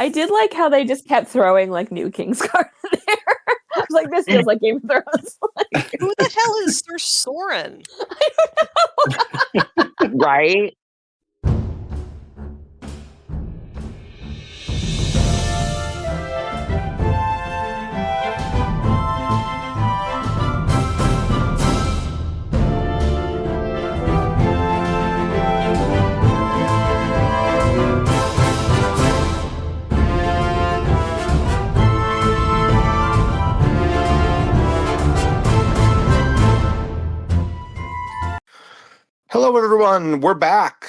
I did like how they just kept throwing like new Kingsguard in there. I was like, this feels like Game of Thrones. Who the hell is Sir Soren? Right? Hello, everyone. We're back.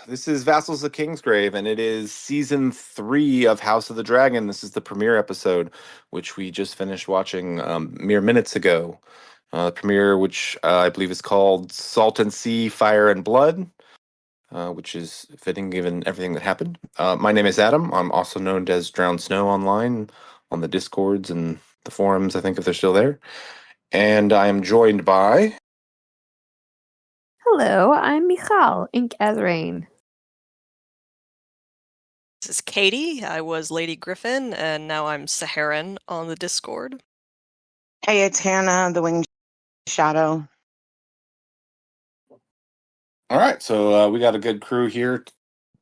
This is Vassals of Kingsgrave, and it is season 3 of House of the Dragon. This is the premiere episode, which we just finished watching mere minutes ago. Premiere, which I believe is called Salt and Sea, Fire and Blood, which is fitting given everything that happened. My name is Adam. I'm also known as drownedsnow online on the Discords and the forums, I think, if they're still there. And I am joined by... Hello, I'm Michal, Inkasrain. This is Katie. I was Lady Griffin, and now I'm Saharan on the Discord. Hey, it's Hannah, the wingedshadow. All right, so we got a good crew here.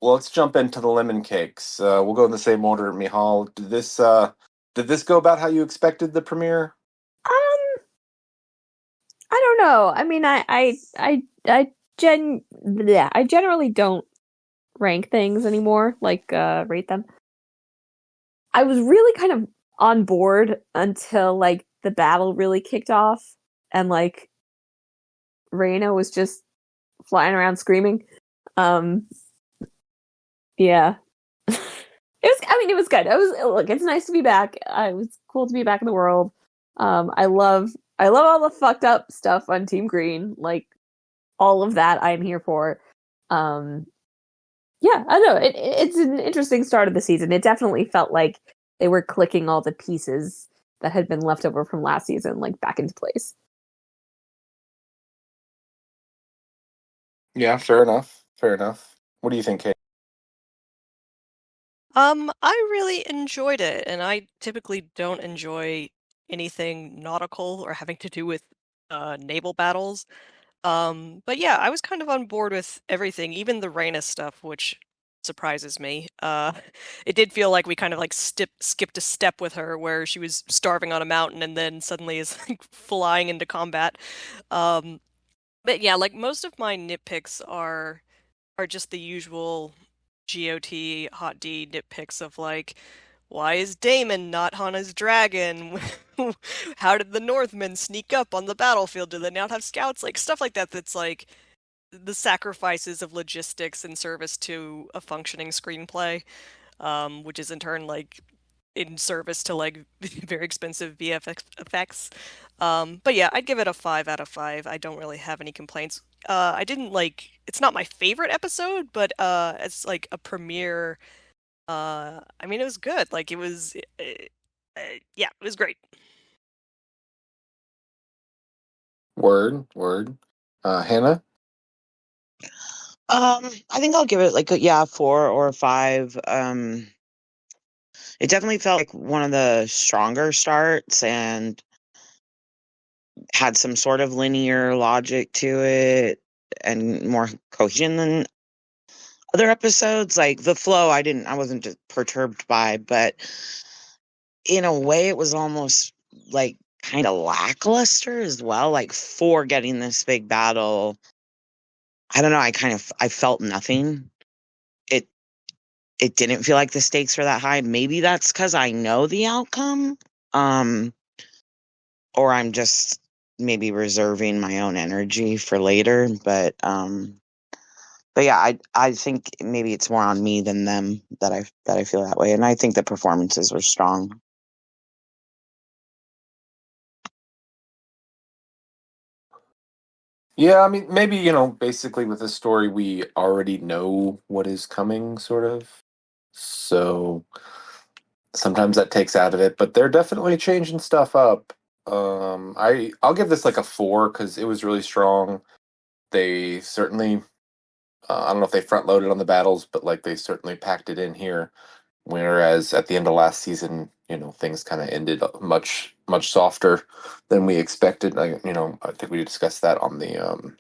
Well, let's jump into the lemon cakes. We'll go in the same order. Michal, did this go about how you expected the premiere? I don't know. I mean, I generally don't rank things anymore, like rate them. I was really kind of on board until like the battle really kicked off, and like Reyna was just flying around screaming. Yeah. It was good. It's nice to be back. It was cool to be back in the world. I love all the fucked up stuff on Team Green. Like all of that I'm here for. Yeah, I know. It's an interesting start of the season. It definitely felt like they were clicking all the pieces that had been left over from last season like back into place. Yeah, fair enough. Fair enough. What do you think, Kate? I really enjoyed it, and I typically don't enjoy anything nautical or having to do with naval battles. But yeah, I was kind of on board with everything, even the Reyna stuff, which surprises me. It did feel like we kind of like skipped a step with her, where she was starving on a mountain and then suddenly is like flying into combat. But yeah, like most of my nitpicks are just the usual GOT hot D nitpicks of like, why is Daemon not Hana's dragon? How did the Northmen sneak up on the battlefield? Do they not have scouts? Like stuff like that that's like the sacrifices of logistics in service to a functioning screenplay, which is in turn like in service to like very expensive VFX effects. But yeah, I'd give it a 5 out of 5. I don't really have any complaints. I didn't like it's not my favorite episode, but as like a premiere, I mean it was good. Like it was yeah, it was great. Word. Hannah? I think I'll give it like a 4 or a 5. It definitely felt like one of the stronger starts and had some sort of linear logic to it and more cohesion than other episodes. Like the flow, I wasn't just perturbed by, but in a way it was almost like kind of lackluster as well. Like for getting this big battle, I don't know, I felt nothing. It didn't feel like the stakes were that high. Maybe that's because I know the outcome. Or I'm just maybe reserving my own energy for later. But yeah, I think maybe it's more on me than them that I feel that way. And I think the performances were strong. Yeah, I mean, maybe, basically with this story, we already know what is coming, sort of. So sometimes that takes out of it, but they're definitely changing stuff up. I'll give this like a 4 because it was really strong. They certainly, I don't know if they front loaded on the battles, but like they certainly packed it in here Whereas at the end of last season, things kind of ended up much softer than we expected. I think we discussed that on the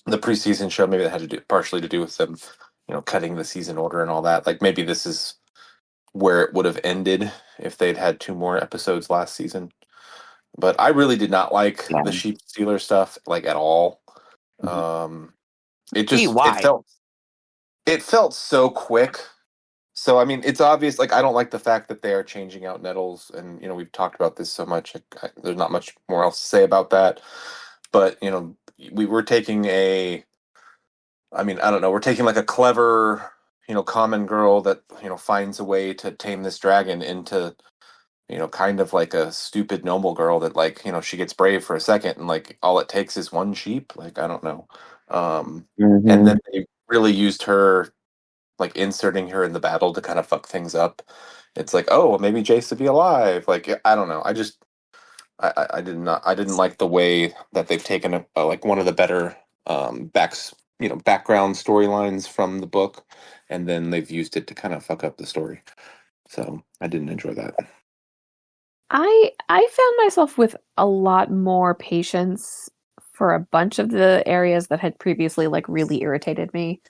preseason show. Maybe that had to do partially to do with them, cutting the season order and all that. Like maybe this is where it would have ended if they'd had 2 more episodes last season. But I really did not like Yeah. the sheep stealer stuff like at all. It just why? it felt so quick. So I mean, it's obvious. Like I don't like the fact that they are changing out Nettles, and we've talked about this so much. There's not much more else to say about that. But we were taking I mean, I don't know. We're taking like a clever, common girl that finds a way to tame this dragon into kind of like a stupid noble girl that like she gets brave for a second and like all it takes is one sheep. Like I don't know. And then they really used her like inserting her in the battle to kind of fuck things up. It's like, oh, well, maybe Jace would be alive. Like, I don't know. I didn't like the way that they've taken like one of the better background storylines from the book, and then they've used it to kind of fuck up the story. So I didn't enjoy that. I found myself with a lot more patience for a bunch of the areas that had previously like really irritated me.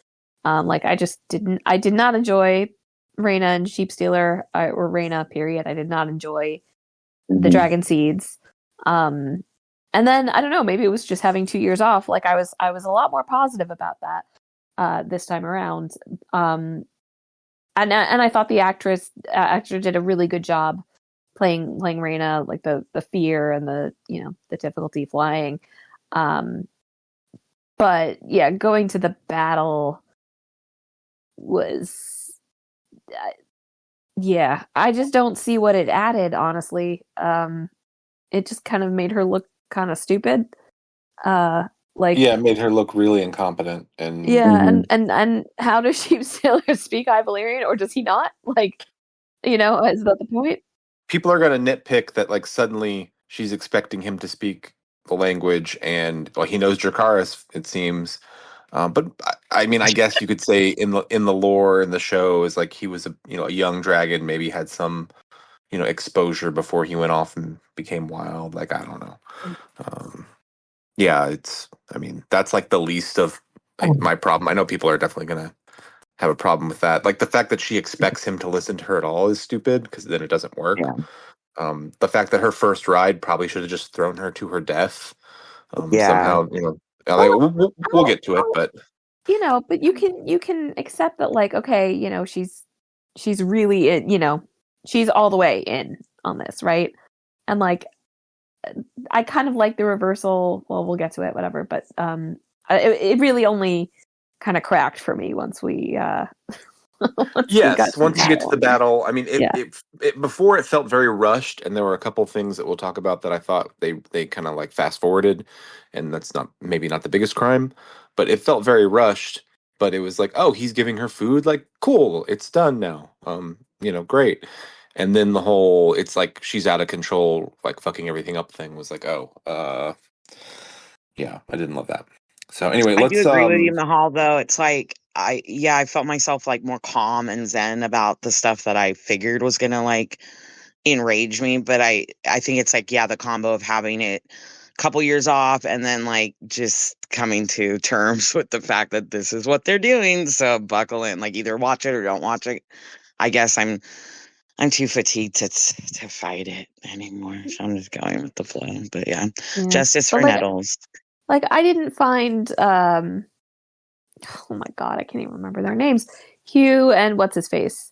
Like I did not enjoy Reyna and Sheepstealer or Reyna period. I did not enjoy the dragon seeds. And then I don't know, maybe it was just having 2 years off. Like I was a lot more positive about that this time around. And I thought the actor did a really good job playing Reyna, like the fear and the the difficulty flying. But yeah, going to the battle was yeah, I just don't see what it added, honestly. It just kind of made her look kind of stupid. Like Yeah, it made her look really incompetent and yeah, and how does Sheepstealer speak High Valyrian, or does he not? Like, is that the point? people are going to nitpick that like suddenly she's expecting him to speak the language and well he knows Dracarys it seems but I mean I guess you could say in the lore in the show is like he was a young dragon, maybe had some exposure before he went off and became wild. Like I don't know. Yeah, I mean that's like the least of my problem. I know people are definitely going to have a problem with that. Like the fact that she expects him to listen to her at all is stupid because then it doesn't work. Yeah. The fact that her first ride probably should have just thrown her to her death. Yeah. Somehow, we'll get to it, but but you can accept that, like, okay, she's really she's all the way in on this, right? And like, I kind of like the reversal. Well, we'll get to it, whatever. But it really only kind of cracked for me once we once once you get to the battle, I mean, Yeah. it before it felt very rushed, and there were a couple things that we'll talk about that I thought they kind of like fast forwarded, and that's maybe not the biggest crime, but it felt very rushed. But it was like, oh, he's giving her food, like cool, it's done now. Great. And then the whole it's like she's out of control, like fucking everything up thing was like, oh, yeah, I didn't love that. So anyway, I do let's agree with you, Michal, though. It's like I felt myself like more calm and zen about the stuff that I figured was gonna like enrage me. But I think it's like, yeah, the combo of having it a couple years off and then like just coming to terms with the fact that this is what they're doing. So buckle in, like either watch it or don't watch it. I guess I'm too fatigued to fight it anymore. So I'm just going with the flow. But yeah. Justice for Nettles. Like I didn't find oh my god, I can't even remember their names. Hugh and what's his face?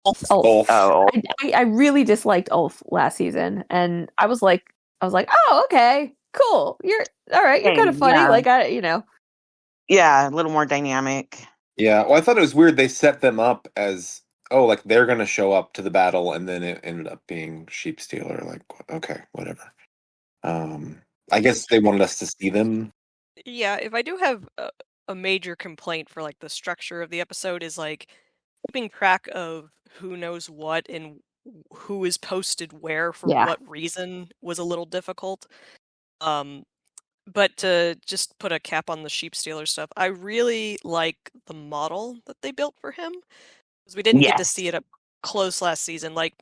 Ulf. Oh. I really disliked Ulf last season, and I was like, oh, okay, cool. You're all right. You're kind of funny. Yeah. Yeah, a little more dynamic. Yeah, well, I thought it was weird they set them up as like they're gonna show up to the battle, and then it ended up being Sheepstealer. Like, okay, whatever. I guess they wanted us to see them. Yeah, if I do have a major complaint for like the structure of the episode is like keeping track of who knows what and who is posted where for what reason was a little difficult. But to just put a cap on the Sheepstealer stuff, I really like the model that they built for him because we didn't get to see it close last season. Like,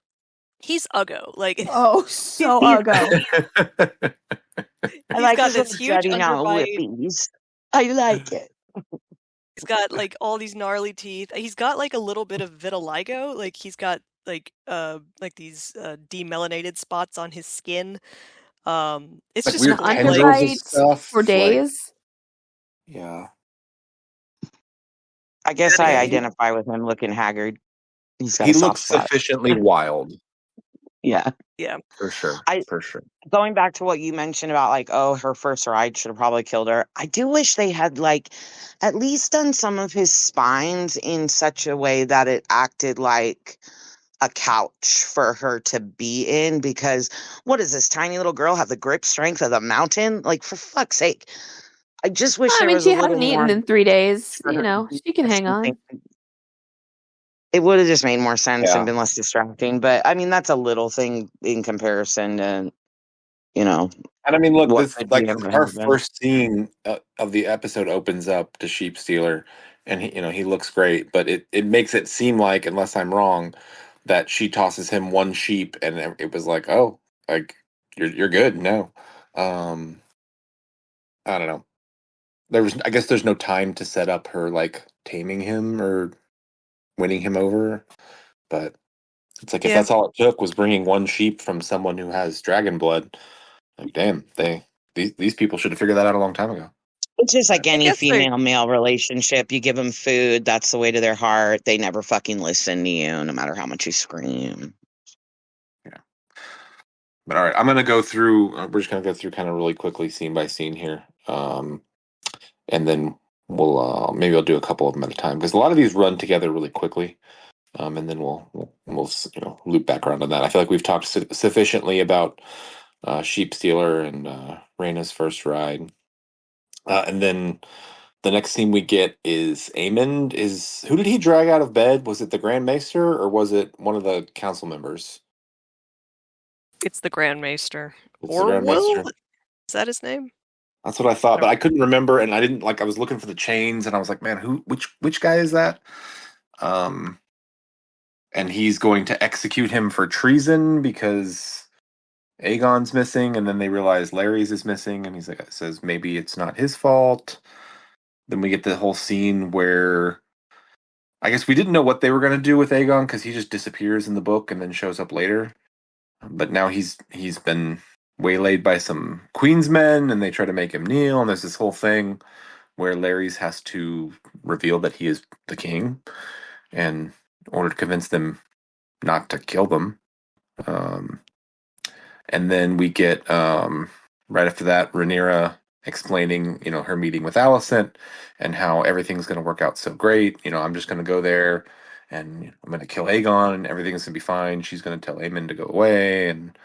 he's uggo. Like, Oh, so He's- uggo. I he's like got his this little huge jutting out underbite. lippies. I like it. He's got like all these gnarly teeth. He's got like a little bit of vitiligo. Like he's got like these demelanated spots on his skin. It's Like just An weird cool. Like, tendrils and underbite for stuff. Like, days. yeah. I guess I Yeah, identify with him looking haggard. He's got He a soft looks spot. sufficiently wild, Yeah. yeah. for sure. I For sure. Going back to what you mentioned about like, oh, her first ride should have probably killed her. I do wish they had like at least done some of his spines in such a way that it acted like a couch for her to be in, because what does this tiny little girl have the grip strength of the mountain? Like, for fuck's sake. I just wish I there mean, was a she little hasn't eaten more in 3 days. for her to She can do hang something. on. It would have just made more sense and Yeah. been less distracting. But I mean, that's a little thing in comparison to, And I mean, look, what this could be like and our have been. first scene of the episode opens up to Sheep Stealer, and he looks great, but it makes it seem like, unless I'm wrong, that she tosses him one sheep, and it was like, oh, like you're good. No, um, I don't know. I guess there's no time to set up her like taming him or winning him over, but it's like if Yeah. that's all it took was bringing one sheep from someone who has dragon blood, like damn, these people should have figured that out a long time ago. It's just like I any guess they female-male relationship. You give them food, that's the way to their heart. They never fucking listen to you, no matter how much you scream. Yeah. But all right, I'm gonna go through. We're just gonna go through kind of really quickly, scene by scene here, and then we'll maybe I'll do a couple of them at a time because a lot of these run together really quickly, and then we'll loop back around on that. I feel like we've talked sufficiently about Sheep Stealer and Raina's first ride, and then the next scene we get is Aemond. Who did he drag out of bed? Was it the Grand Maester or was it one of the council members? it's the Grand Maester. It's the Or Grand Maester. Will? Is that his name? That's what I thought, but I couldn't remember, and I didn't like. I was looking for the chains, and I was like, "Man, which guy is that?" Um, and he's going to execute him for treason because Aegon's missing, and then they realize Larry's is missing, and says maybe it's not his fault. Then we get the whole scene where I guess we didn't know what they were going to do with Aegon because he just disappears in the book and then shows up later. But now he's been waylaid by some Queen's men, and they try to make him kneel, and there's this whole thing where Larry's has to reveal that he is the king, and in order to convince them not to kill them. And then we get right after that Rhaenyra explaining, her meeting with Alicent and how everything's going to work out so great. I'm just going to go there and I'm going to kill Aegon and everything's going to be fine. She's going to tell Aemon to go away, and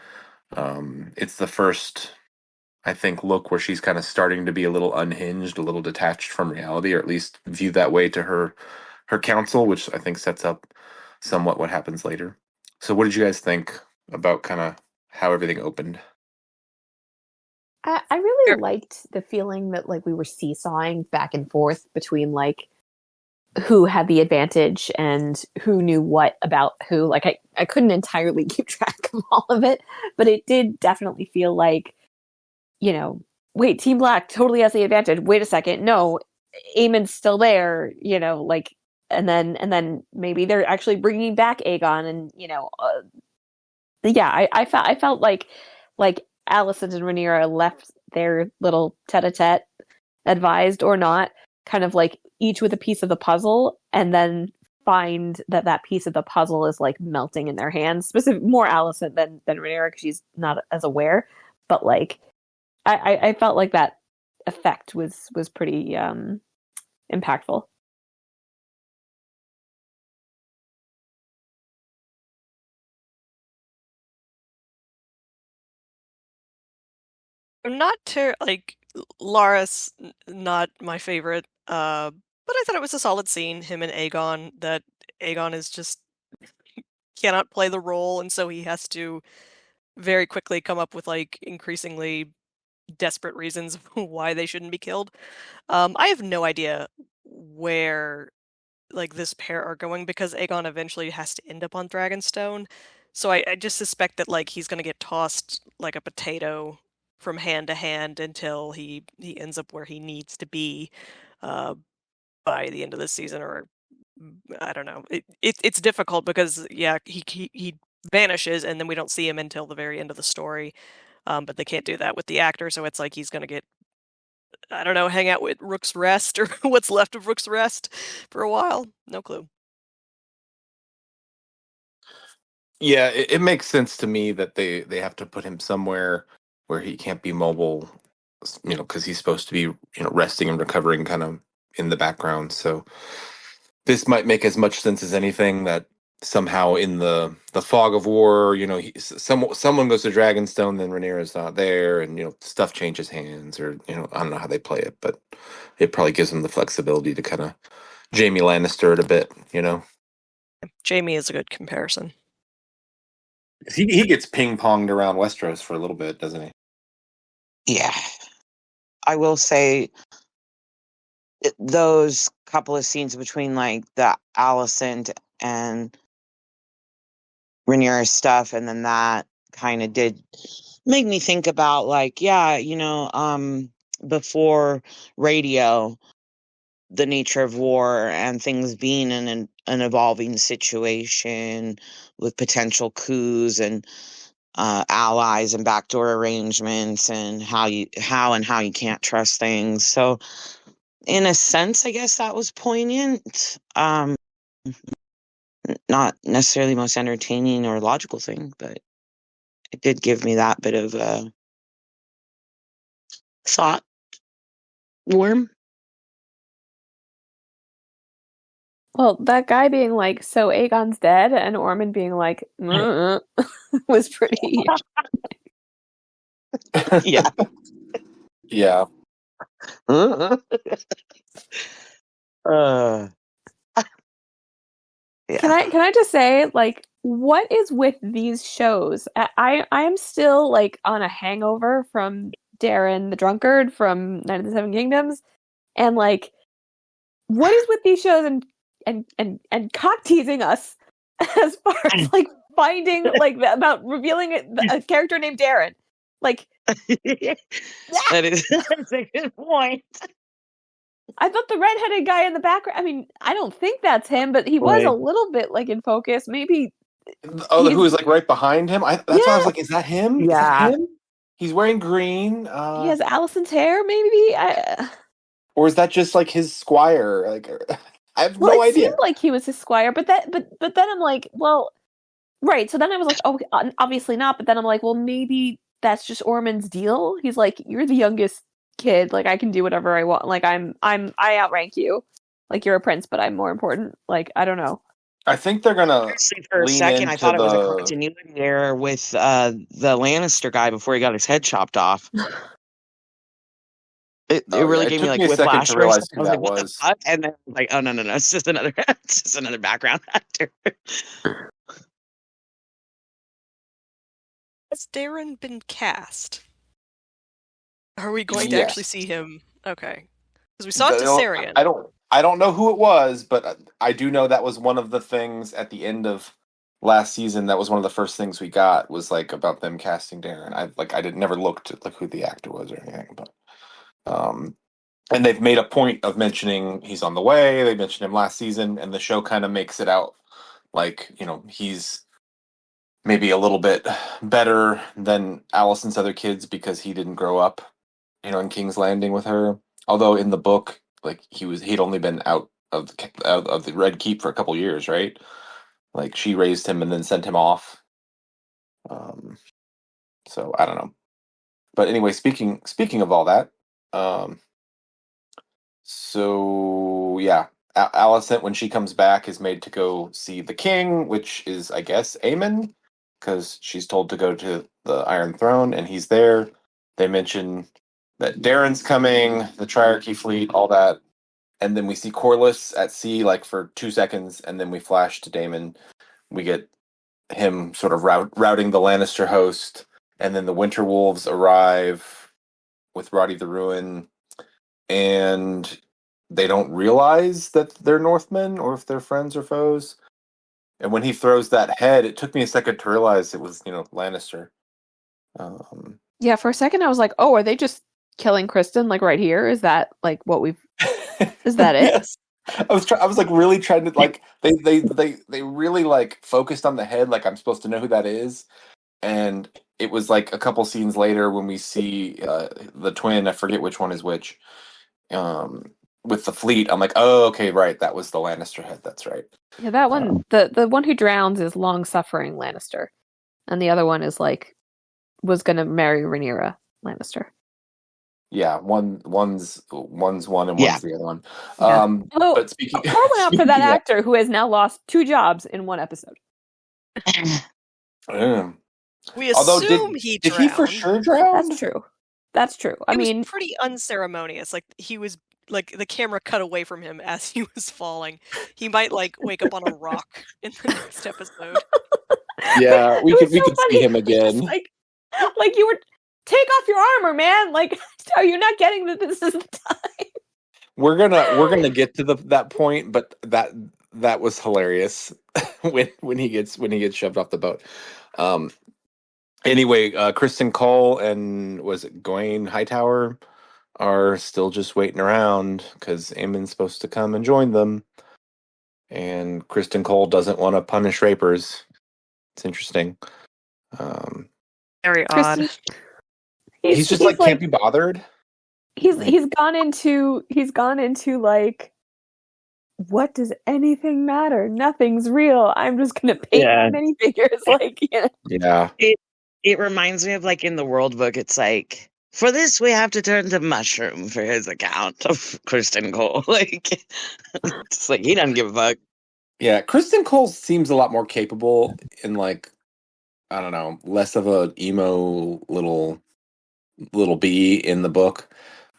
it's the first, I think, look where she's kind of starting to be a little unhinged, a little detached from reality, or at least view that way to her council, which I think sets up somewhat what happens later. So, what did you guys think about kind of how everything opened? I really liked the feeling that like we were seesawing back and forth between like who had the advantage and who knew what about who. Like I couldn't entirely keep track of all of it, but it did definitely feel like, wait, Team Black totally has the advantage. Wait a second, no, Aemon's still there. Like, and then maybe they're actually bringing back Aegon, and yeah, I felt like Alicent and Rhaenyra left their little tete-a-tete, advised or not, kind of like each with a piece of the puzzle, and then find that piece of the puzzle is like melting in their hands. More Alicent than Rhaenyra because she's not as aware, but like I felt like that effect was pretty impactful. I'm not Lara's not my favorite, but I thought it was a solid scene, him and Aegon, that Aegon is just cannot play the role, and so he has to very quickly come up with like increasingly desperate reasons why they shouldn't be killed. I have no idea where like this pair are going, because Aegon eventually has to end up on Dragonstone. So I just suspect that like he's gonna get tossed like a potato from hand to hand until he ends up where he needs to be uh, by the end of the season, or I don't know. It's difficult because yeah, he vanishes and then we don't see him until the very end of the story. But they can't do that with the actor, so it's like he's gonna get, I don't know, hang out with Rook's Rest or what's left of Rook's Rest for a while. No clue. Yeah, it makes sense to me that they have to put him somewhere where he can't be mobile, because he's supposed to be, resting and recovering kind of in the background. So this might make as much sense as anything that somehow in the fog of war, someone goes to Dragonstone, then Rhaenyra's not there, and stuff changes hands, or I don't know how they play it, but it probably gives them the flexibility to kind of Jaime Lannister it a bit. Jamie is a good comparison. He gets ping ponged around Westeros for a little bit, doesn't he? Yeah. I will say those couple of scenes between like the Alicent and Rhaenyra stuff, and then that kind of did make me think about like, yeah, before radio, the nature of war and things being in an evolving situation with potential coups and allies and backdoor arrangements, and how you can't trust things. So in a sense, I guess that was poignant. Not necessarily the most entertaining or logical thing, but it did give me that bit of a thought worm. Well, that guy being like, so Aegon's dead, and Ormond being like, was pretty. Yeah. Yeah. Uh, yeah. Can I just say, like, what is with these shows? I'm still like on a hangover from Darren the Drunkard from Night of the Seven Kingdoms, and like, what is with these shows and cock teasing us as far as like finding like about revealing a character named Darren, like. That's a good point. I thought the redheaded guy in the background. I mean, I don't think that's him, but he was a little bit like in focus. Maybe. Oh, who was like right behind him? That's why I was like, is that him? Is that him? He's wearing green. He has Alicent's hair, maybe. Or is that just like his squire? Like, I have no it idea. seemed like he was his squire, but then I'm like, well, right. So then I was like, oh, obviously not. But then I'm like, well, maybe that's just Ormond's deal. He's like, you're the youngest kid. Like, I can do whatever I want. Like, I outrank you. Like, you're a prince, but I'm more important. Like, I don't know. I think they're gonna. For a second, I thought it was a continuity error with the Lannister guy before he got his head chopped off. It really gave me like a second to realize who that was. And then like, oh no, it's just another background actor. Has Darren been cast? Are we going to actually see him? Okay, because we saw Tessarion. I don't know who it was, but I do know that was one of the things at the end of last season. That was one of the first things we got, was like about them casting Darren. I never looked at like who the actor was or anything, but and they've made a point of mentioning he's on the way. They mentioned him last season, and the show kind of makes it out like, he's maybe a little bit better than Alicent's other kids because he didn't grow up, in King's Landing with her. Although in the book, like he'd only been out of the Red Keep for a couple years, right? Like she raised him and then sent him off. So I don't know. But anyway, speaking of all that, so yeah, Alicent, when she comes back, is made to go see the king, which is, I guess, Aemon, because she's told to go to the Iron Throne, and he's there. They mention that Darren's coming, the Triarchy fleet, all that. And then we see Corlys at sea, like, for 2 seconds, and then we flash to Daemon. We get him sort of routing the Lannister host, and then the Winter Wolves arrive with Roddy the Ruin, and they don't realize that they're Northmen or if they're friends or foes. And when he throws that head, it took me a second to realize it was, Lannister. Yeah, for a second I was like, oh, are they just killing Kristen like right here? Is that like what we've? Is that it? Yes. I was like really trying to like they really like focused on the head, like I'm supposed to know who that is. And it was like a couple scenes later when we see the twin, I forget which one is which, with the fleet. I'm like, oh, okay, right, that was the Lannister head. That's right. Yeah, that one. The one who drowns is long-suffering Lannister, and the other one is like was gonna marry Rhaenyra Lannister. Yeah, one's one and Yeah. one's the other one. Yeah. Although, But speaking, pour one out for that speaking of- actor who has now lost 2 jobs in one episode. We Although, assume he did drowned. he for sure drown? That's true. I mean, was pretty unceremonious. Like he was like the camera cut away from him as he was falling. He might like wake up on a rock in the next episode. Yeah, we It could was so funny. see him It was just again. like you were take off your armor, man. Like, are you not getting that this is the time? We're gonna get to that point, but that was hilarious when he gets shoved off the boat. Anyway, Kristen Cole and was it Gawain Hightower are still just waiting around because Aemon's supposed to come and join them, and Kristen Cole doesn't want to punish rapers. It's interesting. Very odd. He's just like can't be bothered. He's gone into like, what does anything matter? Nothing's real. I'm just gonna paint Yeah. minifigures. Like, Yeah. It reminds me of like in the World Book, it's like, for this we have to turn to Mushroom for his account of Kristen Cole. Like, it's like he doesn't give a fuck. Yeah, Kristen Cole seems a lot more capable in like, I don't know, less of a emo little bee in the book.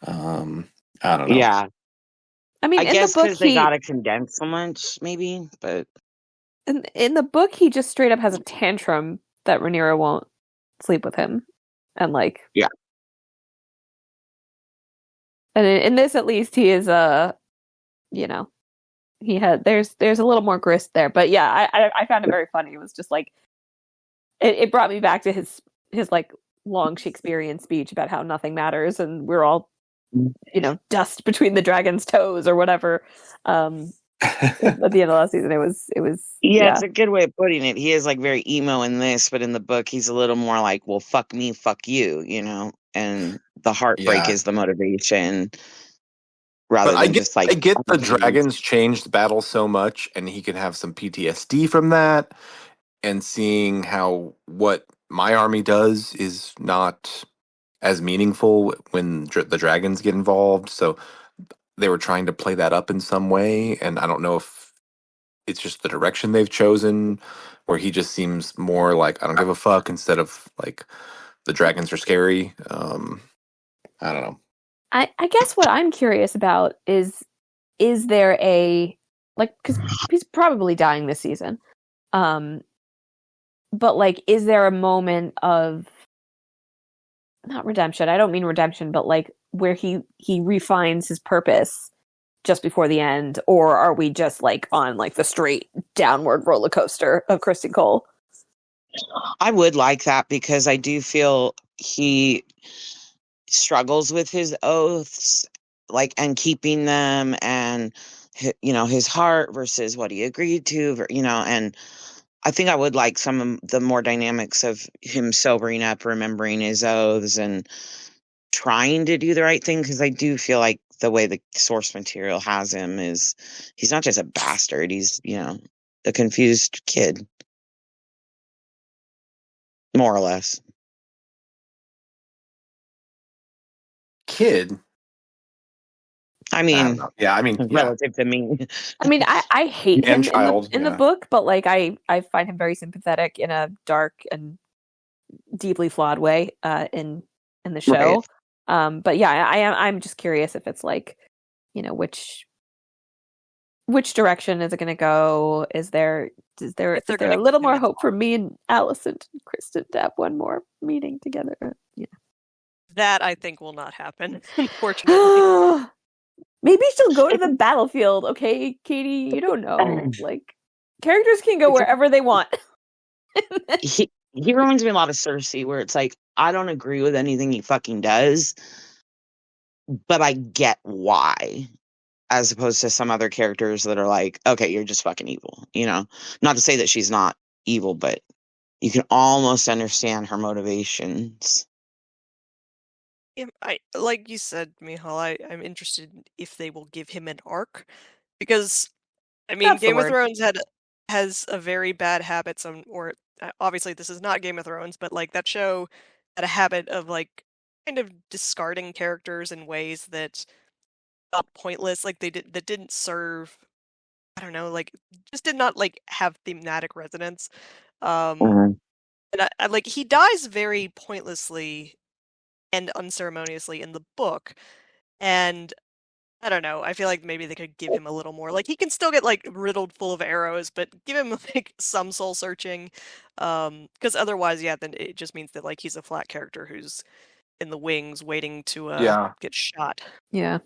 I don't know. Yeah, I mean, I in guess the book because they gotta condense so much, maybe. But in the book he just straight up has a tantrum that Rhaenyra won't sleep with him, and like, yeah. And in this, at least, he is he had there's a little more grist there. But yeah, I found it very funny. It was just like it brought me back to his like long Shakespearean speech about how nothing matters and we're all dust between the dragon's toes or whatever. At the end of last season, it was yeah, it's a good way of putting it. He is like very emo in this, but in the book, he's a little more like, well, fuck me, fuck you, and the heartbreak is the motivation. Rather than just like, I get the dragons changed the battle so much, and he can have some PTSD from that, and seeing how what my army does is not as meaningful when the dragons get involved. So they were trying to play that up in some way, and I don't know if it's just the direction they've chosen, where he just seems more like I don't give a fuck instead of like the dragons are scary. I don't know. I guess what I'm curious about is there a, like, because he's probably dying this season, but like, is there a moment of not redemption? I don't mean redemption, but like where he refines his purpose just before the end, or are we just like on like the straight downward roller coaster of Kristen Cole? I would like that because I do feel he struggles with his oaths, like, and keeping them, and his heart versus what he agreed to, and I think I would like some of the more dynamics of him sobering up, remembering his oaths, and trying to do the right thing, because I do feel like the way the source material has him is he's not just a bastard, he's a confused kid, more or less. Kid. I mean, relative to me. I mean, I hate him in the book, but like I find him very sympathetic in a dark and deeply flawed way in the show. Right. But yeah, I'm just curious if it's like, which direction is it going to go? Is there a little more hope for me and Allison and Kristen to have one more meeting together? That I think will not happen, unfortunately. Maybe she'll go to the battlefield. Okay, Katie, you don't know. Like, characters can go wherever they want. he reminds me a lot of Cersei, where it's like, I don't agree with anything he fucking does, but I get why. As opposed to some other characters that are like, okay, you're just fucking evil, you know? Not to say that she's not evil, but you can almost understand her motivations. Yeah, like you said, Michal, I'm interested if they will give him an arc, because I mean, That's the Game of word. Thrones has a very bad habit. Obviously this is not Game of Thrones, but like that show had a habit of like kind of discarding characters in ways that felt pointless, like that didn't serve. I don't know, like just did not like have thematic resonance. Um, Mhm. and I like he dies very pointlessly and unceremoniously in the book, and I don't know. I feel like maybe they could give him a little more. Like he can still get like riddled full of arrows, but give him like some soul searching. Because otherwise, yeah, then it just means that like he's a flat character who's in the wings waiting to Yeah. get shot. Yeah.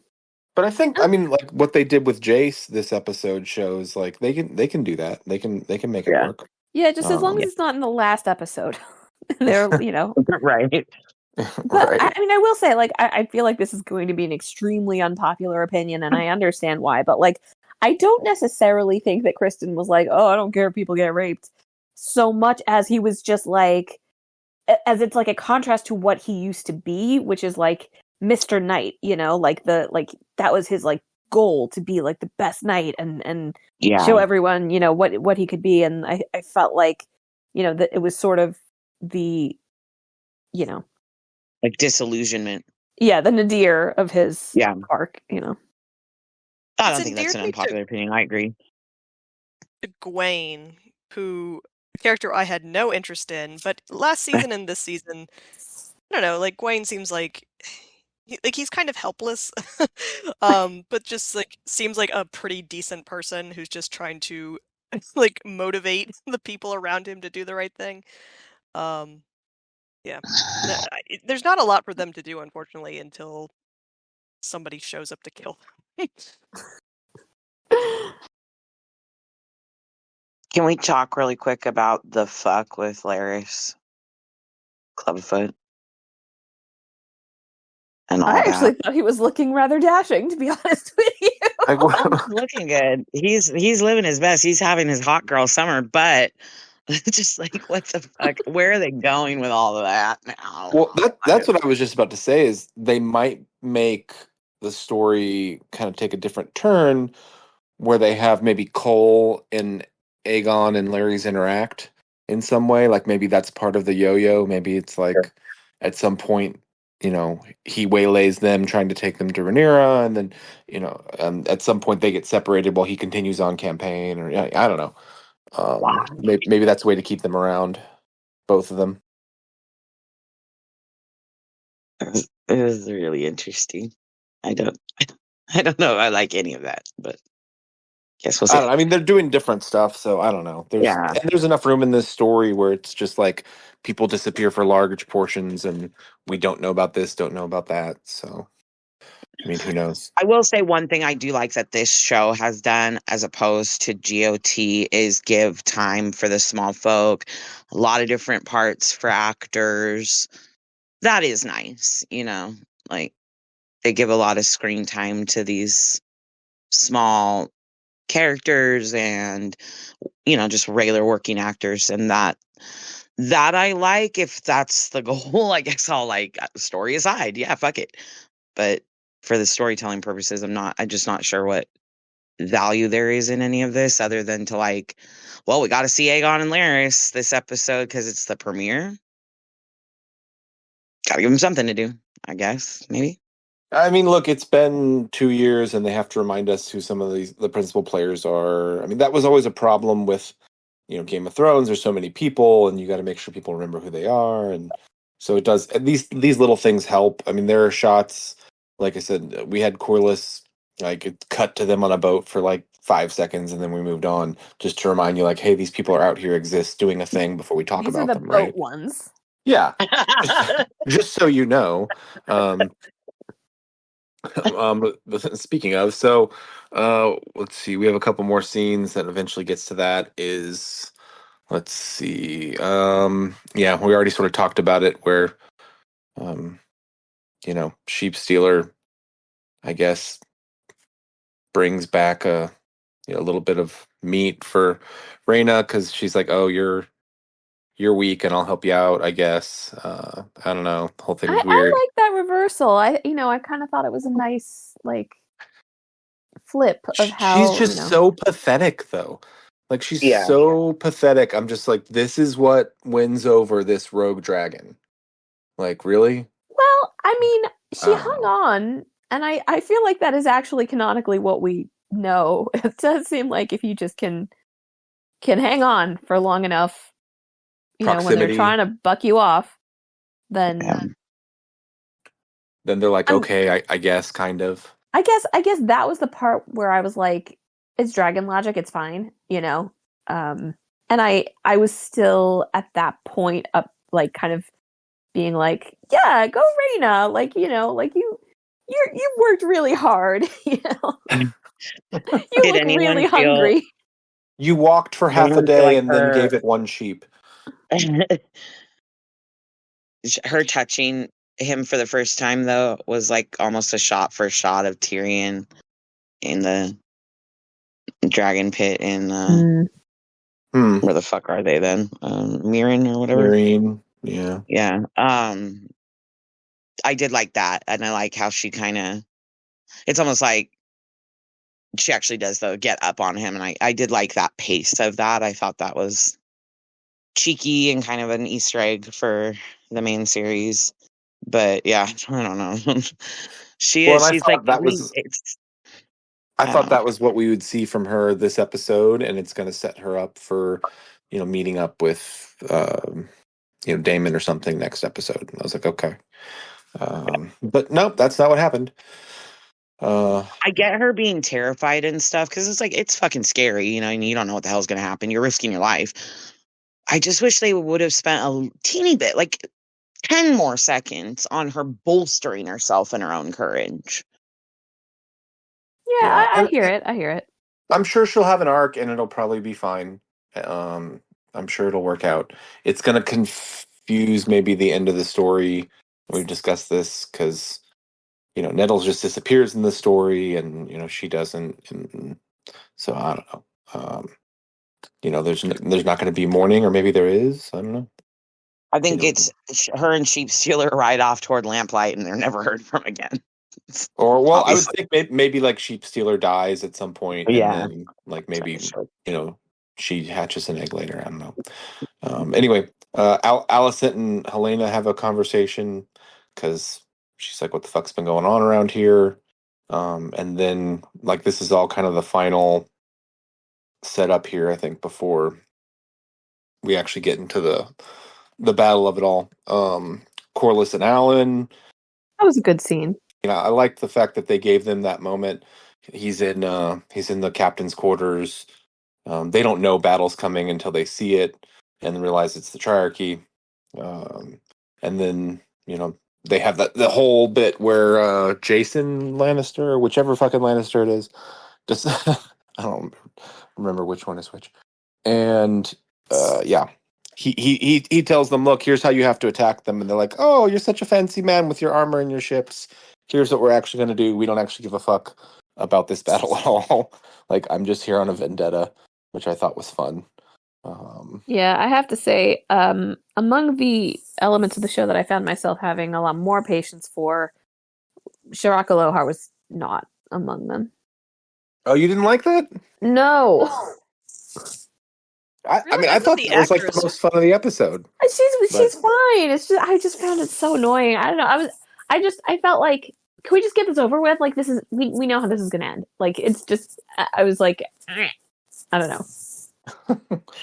But I mean, like what they did with Jace this episode shows like they can do that. They can make it Yeah. work. Yeah, just as long as Yeah. it's not in the last episode. They're, Right. But Right. I mean, I will say, like, I feel like this is going to be an extremely unpopular opinion, and I understand why. But like, I don't necessarily think that Kristen was like, "Oh, I don't care if people get raped," so much as he was just like, as it's like a contrast to what he used to be, which is like Mr. Knight. Like that was his like goal to be like the best knight and Yeah. show everyone what he could be. And I felt like that it was sort of the you know Like disillusionment. yeah, the nadir of his Yeah. arc. I It's don't think that's endeared an me unpopular opinion. I agree. to Gwaine, who a character I had no interest in, but last season and this season, I don't know. Like Gwaine seems like he's kind of helpless, but just like seems like a pretty decent person who's just trying to like motivate the people around him to do the right thing. Um, yeah, there's not a lot for them to do, unfortunately, until somebody shows up to kill them. Can we talk really quick about the fuck with Laris Clubfoot and all I actually that? thought he was looking rather dashing, to be honest with you. Like, He's looking good. He's living his best. He's having his hot girl summer, but just like what the fuck? Where are they going with all of that now? well, that's what I was just about to say is they might make the story kind of take a different turn where they have maybe Cole and Aegon and Larry's interact in some way. Like maybe that's part of the yo-yo. Maybe it's like at some point, he waylays them trying to take them to Rhaenyra, and then, at some point they get separated while he continues on campaign, or yeah, I don't know. Wow. Maybe that's a way to keep them around, both of them. It was really interesting. I don't know if I like any of that, but guess we'll I see. don't know. I mean, they're doing different stuff, so I don't know. Yeah. There's enough room in this story where it's just like people disappear for large portions, and we don't know about this, don't know about that. So, I mean, who knows? I will say one thing I do like that this show has done as opposed to GOT is give time for the small folk, a lot of different parts for actors. That is nice, like they give a lot of screen time to these small characters and just regular working actors, and that I like. If that's the goal, I guess I'll like story aside. Yeah, fuck it. But for the storytelling purposes, I'm just not sure what value there is in any of this other than to like, well, we got to see Aegon and Larys this episode because it's the premiere. Got to give them something to do, I guess. Maybe. I mean, look, it's been 2 years, and they have to remind us who some of the principal players are. I mean, that was always a problem with, Game of Thrones. There's so many people, and you got to make sure people remember who they are, and so it does. And these little things help. I mean, there are shots, like I said, we had Corlys like it cut to them on a boat for like 5 seconds, and then we moved on, just to remind you, like, hey, these people are out here, exist, doing a thing before we talk These are about the them, boat right? ones. Yeah, just so you know. Speaking of, let's see. We have a couple more scenes that eventually gets to that. Let's see. Yeah, we already sort of talked about it, where, um, sheep stealer, I guess, brings back a little bit of meat for Reyna because she's like, "Oh, you're weak, and I'll help you out." I guess. I don't know. The whole thing was I weird. like that reversal. I kind of thought it was a nice flip of She's how, just so pathetic, though. Like, she's Yeah. so pathetic. I'm just like, this is what wins over this rogue dragon. Like, really? Well, I mean, I she don't hung know. on, and I feel like that is actually canonically what we know. It does seem like if you just can hang on for long enough, when they're Proximity. trying to buck you off, then Yeah. Then they're like, I'm- okay, I guess, kind of. I guess that was the part where I was like, it's dragon logic, it's fine, and I was still at that point up, like, kind of being like, yeah, go Reyna, like, like you worked really hard, you Did look really hungry. You walked for half a anyone feel day like and then gave it one sheep. her touching him for the first time, though, was like almost a shot for shot of Tyrion in the dragon pit in where the fuck are they then? Mirren or whatever. Marine, yeah. Yeah. I did like that, and I like how she kind of. It's almost like she actually does though get up on him, and I did like that pace of that. I thought that was cheeky and kind of an Easter egg for the main series. But yeah, I don't know. Well, and She's like I I thought don't know. that was what we would see from her this episode, and it's going to set her up for, meeting up with, Damon or something next episode. And I was like, okay. But nope, that's not what happened. I get her being terrified and stuff because it's like it's fucking scary, and you don't know what the hell's gonna happen. You're risking your life. I just wish they would have spent a teeny bit, like 10 more seconds, on her bolstering herself and her own courage. Yeah, Yeah, I hear it. I hear it. I'm sure she'll have an arc, and it'll probably be fine. I'm sure it'll work out. It's going to confuse maybe the end of the story. We've discussed this because, Nettles just disappears in the story, and she doesn't. And so I don't know. There's not going to be mourning, or maybe there is. I don't know. I think it's her and Sheep Stealer ride off toward Lamplight, and they're never heard from again. Or, well, Obviously. I would think maybe like Sheep Stealer dies at some point, and Yeah. then like maybe she hatches an egg later. I don't know. Anyway, Alicent and Helena have a conversation because she's like, "What the fuck's been going on around here?" And then like this is all kind of the final setup here, I think, before we actually get into the battle of it all. Corlys and Alan. That was a good scene. I like the fact that they gave them that moment. He's in the captain's quarters. They don't know battle's coming until they see it and realize it's the Triarchy. And then they have the whole bit where Jason Lannister, or whichever fucking Lannister it is, just I don't remember which one is which. And yeah, he tells them, "Look, here's how you have to attack them." And they're like, "Oh, you're such a fancy man with your armor and your ships. Here's what we're actually going to do. We don't actually give a fuck about this battle at all. Like, I'm just here on a vendetta," which I thought was fun. Yeah, I have to say, among the elements of the show that I found myself having a lot more patience for, Shiraka Lohar was not among them. Oh, you didn't like that? No. I Really? mean, I I thought thought the that was like the actress. most fun of the episode. She's fine. It's just I just found it so annoying. I don't know. I felt like, can we just get this over with? Like, this is we know how this is gonna end. Like, it's just I was like, I don't know.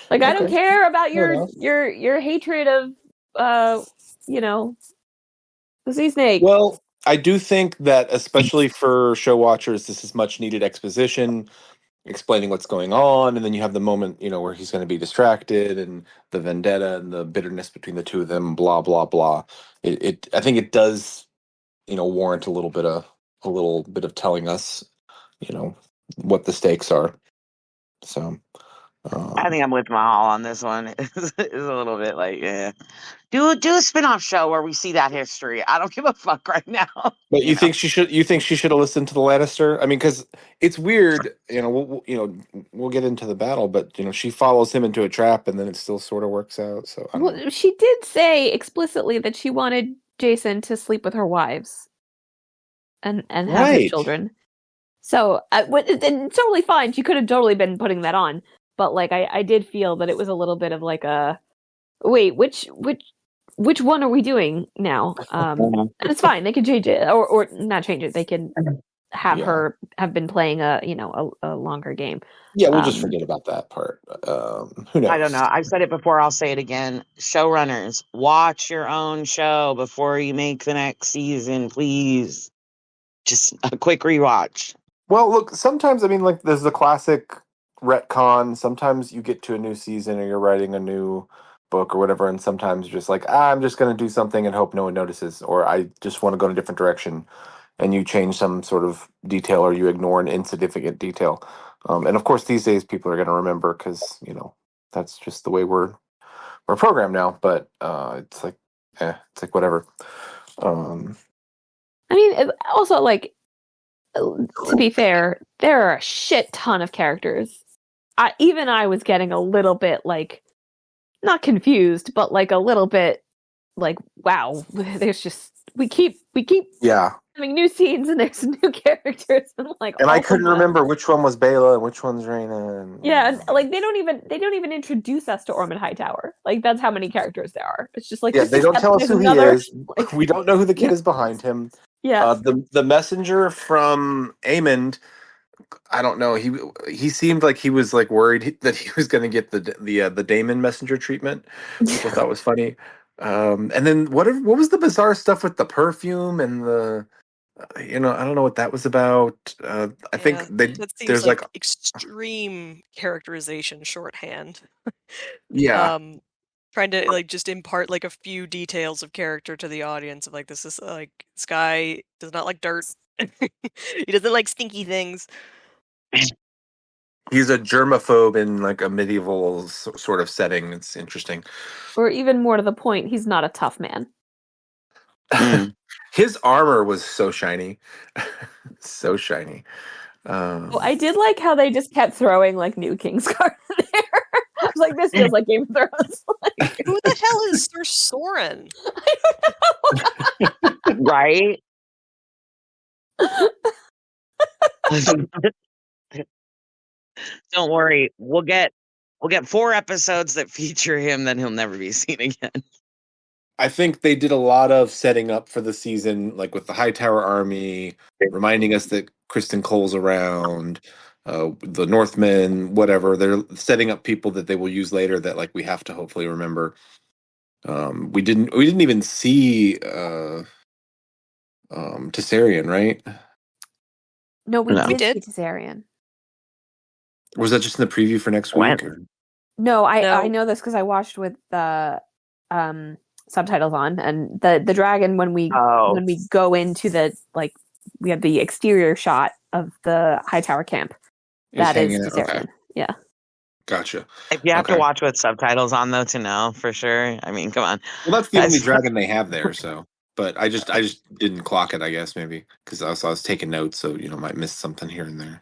Like, I don't Okay. care about Fair your hatred of the sea snake. Well, I do think that, especially for show watchers, this is much needed exposition, explaining what's going on, and then you have the moment, where he's going to be distracted, and the vendetta and the bitterness between the two of them, blah blah blah. I think it does, warrant a little bit of a little bit of telling us, what the stakes are. So I think I'm with Mahal on this one. It's a little bit like, yeah. Do a spin-off show where we see that history. I don't give a fuck right now. But You you know? think she should? You think she should have listened to the Lannister? I mean, because it's weird. We'll get into the battle, but she follows him into a trap, and then it still sort of works out. So I don't know. Well, she did say explicitly that she wanted Jason to sleep with her wives and have his Right. children. So it's totally fine. She could have totally been putting that on, but like I did feel that it was a little bit of like a wait, which one are we doing now? And it's fine. They can change it or not change it. They can have her have been playing a longer game. Yeah, we'll just forget about that part. Who knows? I don't know. I've said it before. I'll say it again. Showrunners, watch your own show before you make the next season, please. Just a quick rewatch. Well, look, sometimes, I mean, like, there's the classic retcon. Sometimes you get to a new season or you're writing a new book or whatever, and sometimes you're just like, I'm just going to do something and hope no one notices, or I just want to go in a different direction, and you change some sort of detail or you ignore an insignificant detail. And of course, these days people are going to remember because, that's just the way we're programmed now. But it's like whatever. I mean, also like to be fair, there are a shit ton of characters. I was getting a little bit like not confused, but like a little bit like wow. There's just we keep Yeah. having new scenes and there's new characters and like. And I couldn't remember which one was Bela and which one's Rhaena. And, yeah, and like they don't even introduce us to Ormond Hightower. Like that's how many characters there are. It's just like they don't tell us who he is. Like, we don't know who the kid is behind him. Yeah. The messenger from Aemond, I don't know. He seemed like he was like worried that he was going to get the Daemon messenger treatment, which I thought was funny. And then what was the bizarre stuff with the perfume and the I don't know what that was about. I think that seems there's like extreme characterization shorthand. Yeah. Trying to like just impart like a few details of character to the audience of like this is like this guy does not like dirt. He doesn't like stinky things. He's a germaphobe in like a medieval sort of setting. It's interesting. Or even more to the point, he's not a tough man. His armor was so shiny. So shiny. Well, I did like how they just kept throwing like new Kingsguard in there. I was like, this feels like Game of Thrones. Like, who the hell is Sir Soren? I don't know. Right? Don't worry. We'll get 4 episodes that feature him, then he'll never be seen again. I think they did a lot of setting up for the season, like with the Hightower army, reminding us that Kristen Cole's around, the Northmen, whatever. They're setting up people that they will use later that like we have to hopefully remember. We didn't even see Tessarion, right? No, we did see Tessarion. Or was that just in the preview for next week? No, I know this because I watched with the subtitles on, and the dragon when we go into the like we have the exterior shot of the Hightower camp. That is Tessarion. Okay. Yeah. Gotcha. If you have to watch with subtitles on though to know for sure. I mean, come on. Well, that's the only dragon they have there, so. But I just didn't clock it, I guess, maybe because I was taking notes, so might miss something here and there.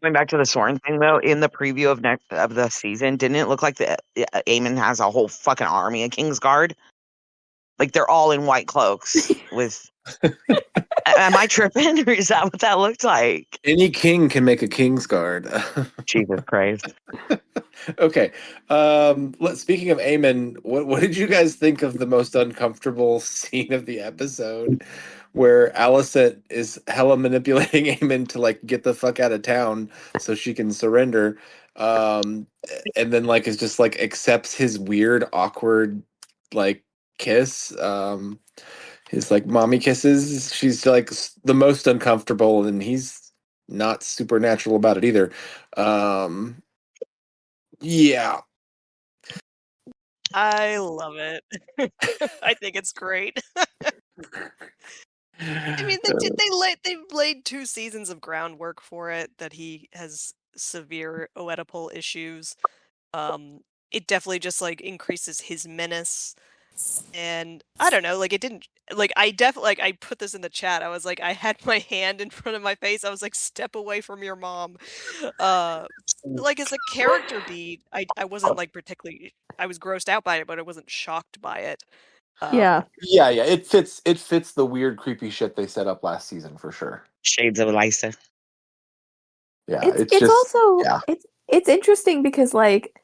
Going back to the Soren thing though, in the preview of the season, didn't it look like the Aemon has a whole fucking army of Kingsguard? Like they're all in white cloaks with. Am I tripping, or is that what that looked like? Any king can make a Kingsguard. Jesus Christ. Okay. Speaking of Aemon, what did you guys think of the most uncomfortable scene of the episode, where Alicent is hella manipulating Aemon to like get the fuck out of town so she can surrender, and then like is just like accepts his weird, awkward like kiss. His like mommy kisses. She's like the most uncomfortable, and he's not supernatural about it either. Yeah. I love it. I think it's great. I mean, they've laid 2 seasons of groundwork for it, that he has severe Oedipal issues. Um, it definitely just, like, increases his menace, and I don't know, like, it didn't like, I definitely like, I put this in the chat, I was like, I had my hand in front of my face, I was like, "Step away from your mom." Uh, like, as a character beat, I wasn't, like, particularly I was grossed out by it, but I wasn't shocked by it. Yeah. Yeah, yeah, it fits the weird, creepy shit they set up last season for sure. Shades of Lysa. Yeah, It's it's it's just also yeah. it's interesting because like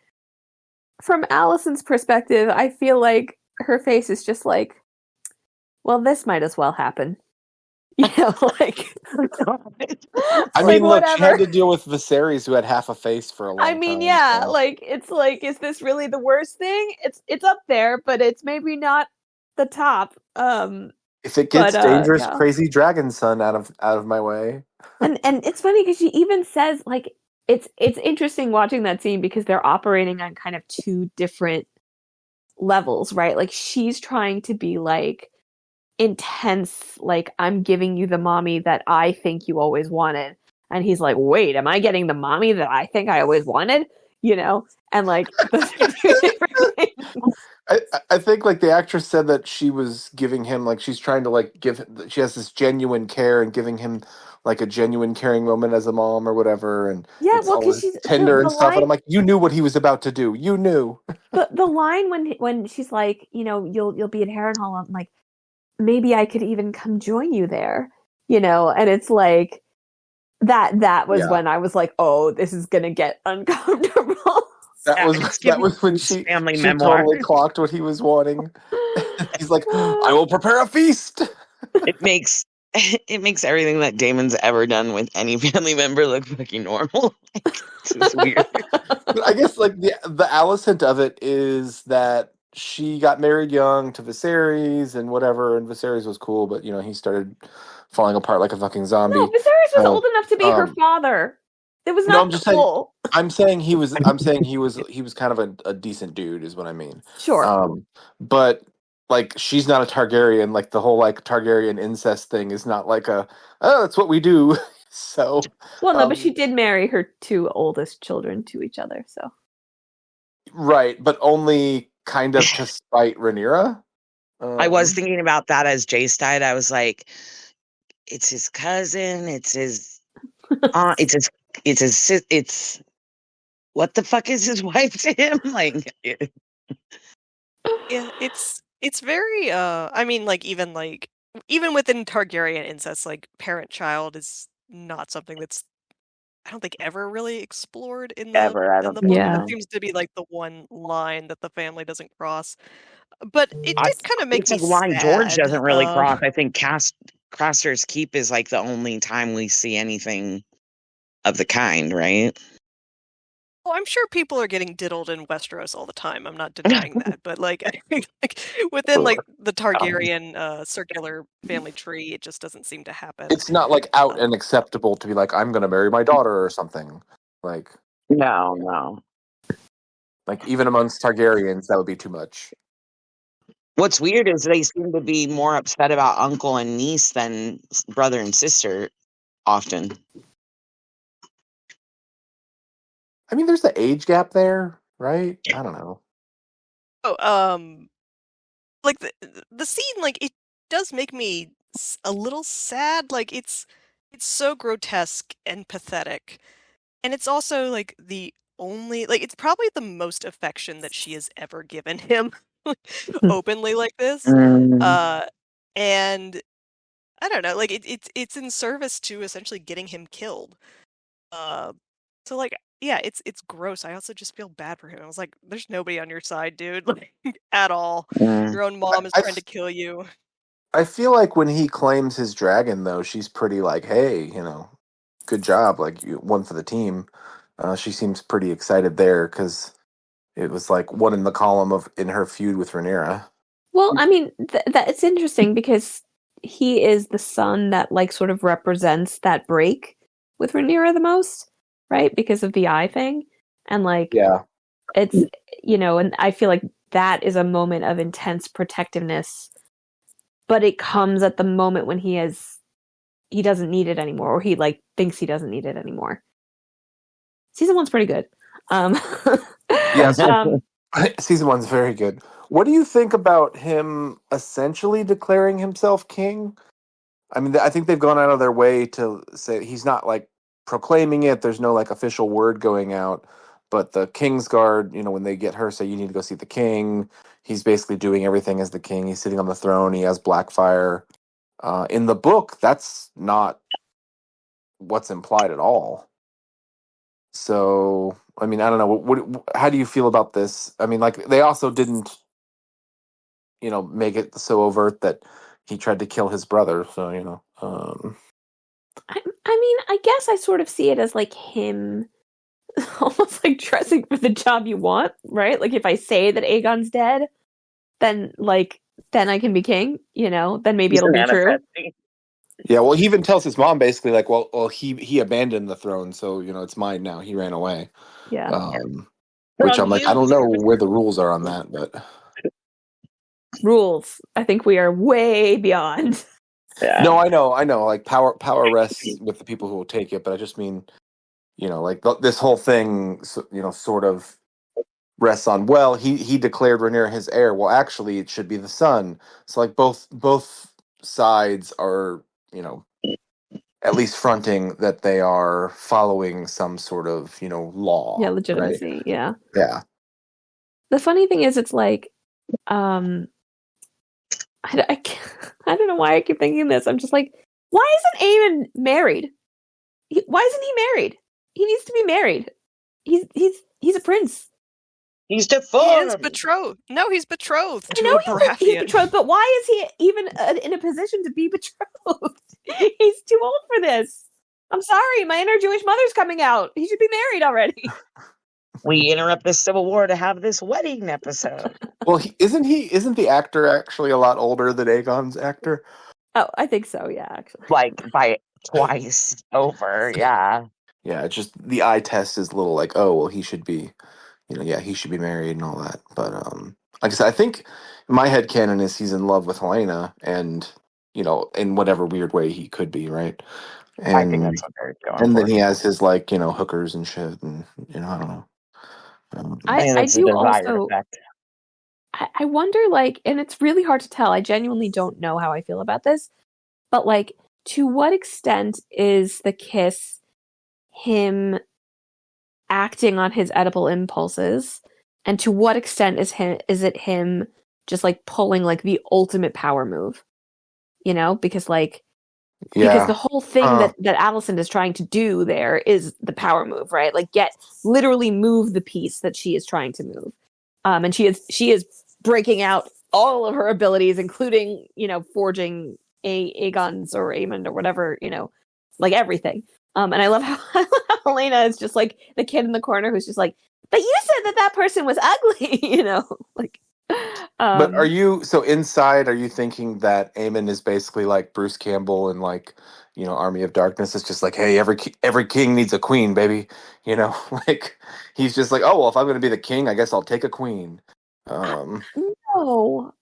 from Allison's perspective, I feel like her face is just like, well, this might as well happen. You know, like I like mean, look, she had whatever. to deal with Viserys, who had half a face for a I long mean, time. yeah, So. like it's like, is this really the worst thing? It's up there, but it's maybe not the top. If it But gets dangerous, yeah. crazy dragon son out of my way. And it's funny because she even says like it's interesting watching that scene because they're operating on kind of two different levels, right? Like she's trying to be like intense, like I'm giving you the mommy that I think you always wanted. And he's like, wait, am I getting the mommy that I think I always wanted? You know? And like those are two different things. I think like the actress said that she was giving him like she's trying to like she has this genuine care and giving him like a genuine caring moment as a mom or whatever, and Yeah, it's well, all because she's tender the and stuff, and line I'm like, you knew what he was about to do, you knew. the line when she's like, you know, you'll be in Harrenhal, I'm like, maybe I could even come join you there, you know, and it's like that was Yeah, when I was like, oh, this is gonna get uncomfortable. Yeah, it's that giving was when his family she memoir. totally clocked what he was wanting. He's like, I will prepare a feast. It makes it makes everything that Damon's ever done with any family member look fucking normal. Like, it's just weird. But I guess like the Alicent of it is that she got married young to Viserys and whatever, and Viserys was cool, but you know he started falling apart like a fucking No, zombie. Viserys was So, old enough to be her father. It was no, not I'm just saying. cool. I'm saying he was kind of a decent dude, is what I mean. Sure. But like she's not a Targaryen. Like the whole like Targaryen incest thing is not like that's what we do. So, Well, no, but she um, did marry her two oldest children to each other, so. right, but only kind of to spite Rhaenyra. I was Um, thinking about that as Jace died. I was like, it's his cousin, it's his aunt, it's what the fuck is his wife to him? Like, Yeah, it's very I mean, even within Targaryen incest, like parent-child is not something that's I don't think ever really explored ever. I in don't the think book. Yeah. That seems to be like the one line that the family doesn't cross. But it I did kind of make it's me like line George sad. doesn't really cross. I think Craster's Keep is like the only time we see anything of the kind, right? Well, I'm sure people are getting diddled in Westeros all the time. I'm not denying that, but like, I think like within like the Targaryen circular family tree, it just doesn't seem to happen. it's not like out Um, and acceptable to be like I'm going to marry my daughter or something. Like No, no. like even amongst Targaryens, that would be too much. What's weird is they seem to be more upset about uncle and niece than brother and sister often. I mean, there's the age gap there, right? I don't know. oh, like the scene, like it does make me a little sad. Like it's so grotesque and pathetic, and it's also like the only like it's probably the most affection that she has ever given him openly like this. Mm. Uh, and I don't know, like it's in service to essentially getting him killed. Uh, so like yeah, it's gross. I also just feel bad for him. I was like, there's nobody on your side, dude, like at all. Mm. Your own mom is I, trying to kill you. I feel like when he claims his dragon, though, she's pretty like, hey, good job, like you one for the team. She seems pretty excited there because it was like one in the column of in her feud with Rhaenyra. Well, I mean, that it's interesting because he is the son that like sort of represents that break with Rhaenyra the most, right? Because of the eye thing. And like Yeah, it's you know, and I feel like that is a moment of intense protectiveness but it comes at the moment when he doesn't need it anymore, or he like thinks he doesn't need it anymore. Season 1's pretty good. Yes. Um, Season 1's very good. What do you think about him essentially declaring himself king? I mean, I think they've gone out of their way to say he's not like proclaiming it. There's no like official word going out. But the Kingsguard, when they get her, say you need to go see the king. He's basically doing everything as the king. He's sitting on the throne. He has Blackfire. In the book, that's not what's implied at all. So, I mean, I don't know. How do you feel about this? I mean, like they also didn't, make it so overt that he tried to kill his brother. So, I mean, I guess I sort of see it as like him almost like dressing for the job you want, right? Like if I say that Aegon's dead, then I can be king, then maybe it'll be true. Yeah, well, he even tells his mom basically like, well, he abandoned the throne, so it's mine now. He ran away. Yeah. Which I'm like, I don't know where the rules are on that, but rules. I think we are way beyond. Yeah. No, I know. Like power rests with the people who will take it, but I just mean, like this whole thing, sort of rests on. Well, he declared Rhaenyra his heir. Well, actually, it should be the son. So like both sides are, at least fronting that they are following some sort of, law. Yeah, legitimacy. Right? Yeah. Yeah. The funny thing is, it's like, I don't know why I keep thinking this. I'm just like, why isn't Aemon married? Why isn't he married? He needs to be married. He's a prince. He's He deformed. is betrothed. No, he's betrothed I to know a Baratheon. he's betrothed, but why is he even in a position to be betrothed? He's too old for this. I'm sorry, my inner Jewish mother's coming out. He should be married already. We interrupt the Civil War to have this wedding episode. Well, isn't the actor actually a lot older than Aegon's actor? Oh, I think so. Yeah, actually, Like by twice over. Yeah. Yeah, it's just the eye test is a little like, oh, well, he should be, he should be married and all that. But like I said, I think my headcanon is he's in love with Helena, and in whatever weird way he could be, right? And I think that's what they're going and for. then he has his like hookers and shit, and I don't know. I think that's I do the desired also. effect. I wonder, like, and it's really hard to tell. I genuinely don't know how I feel about this, but like, to what extent is the kiss him acting on his edible impulses, and to what extent is it him just like pulling like the ultimate power move? Because because the whole thing that Alicent is trying to do there is the power move, right? Like literally move the piece that she is trying to move. And she is breaking out all of her abilities, including, forging Aegon's or Aemond or whatever, like everything. And I love how Helena is just like the kid in the corner who's just like, but you said that person was ugly, like. But are you thinking that Aemon is basically like Bruce Campbell in like Army of Darkness? It's just like, hey, every king needs a queen, baby. Like he's just like, oh well, if I'm going to be the king, I guess I'll take a queen. No,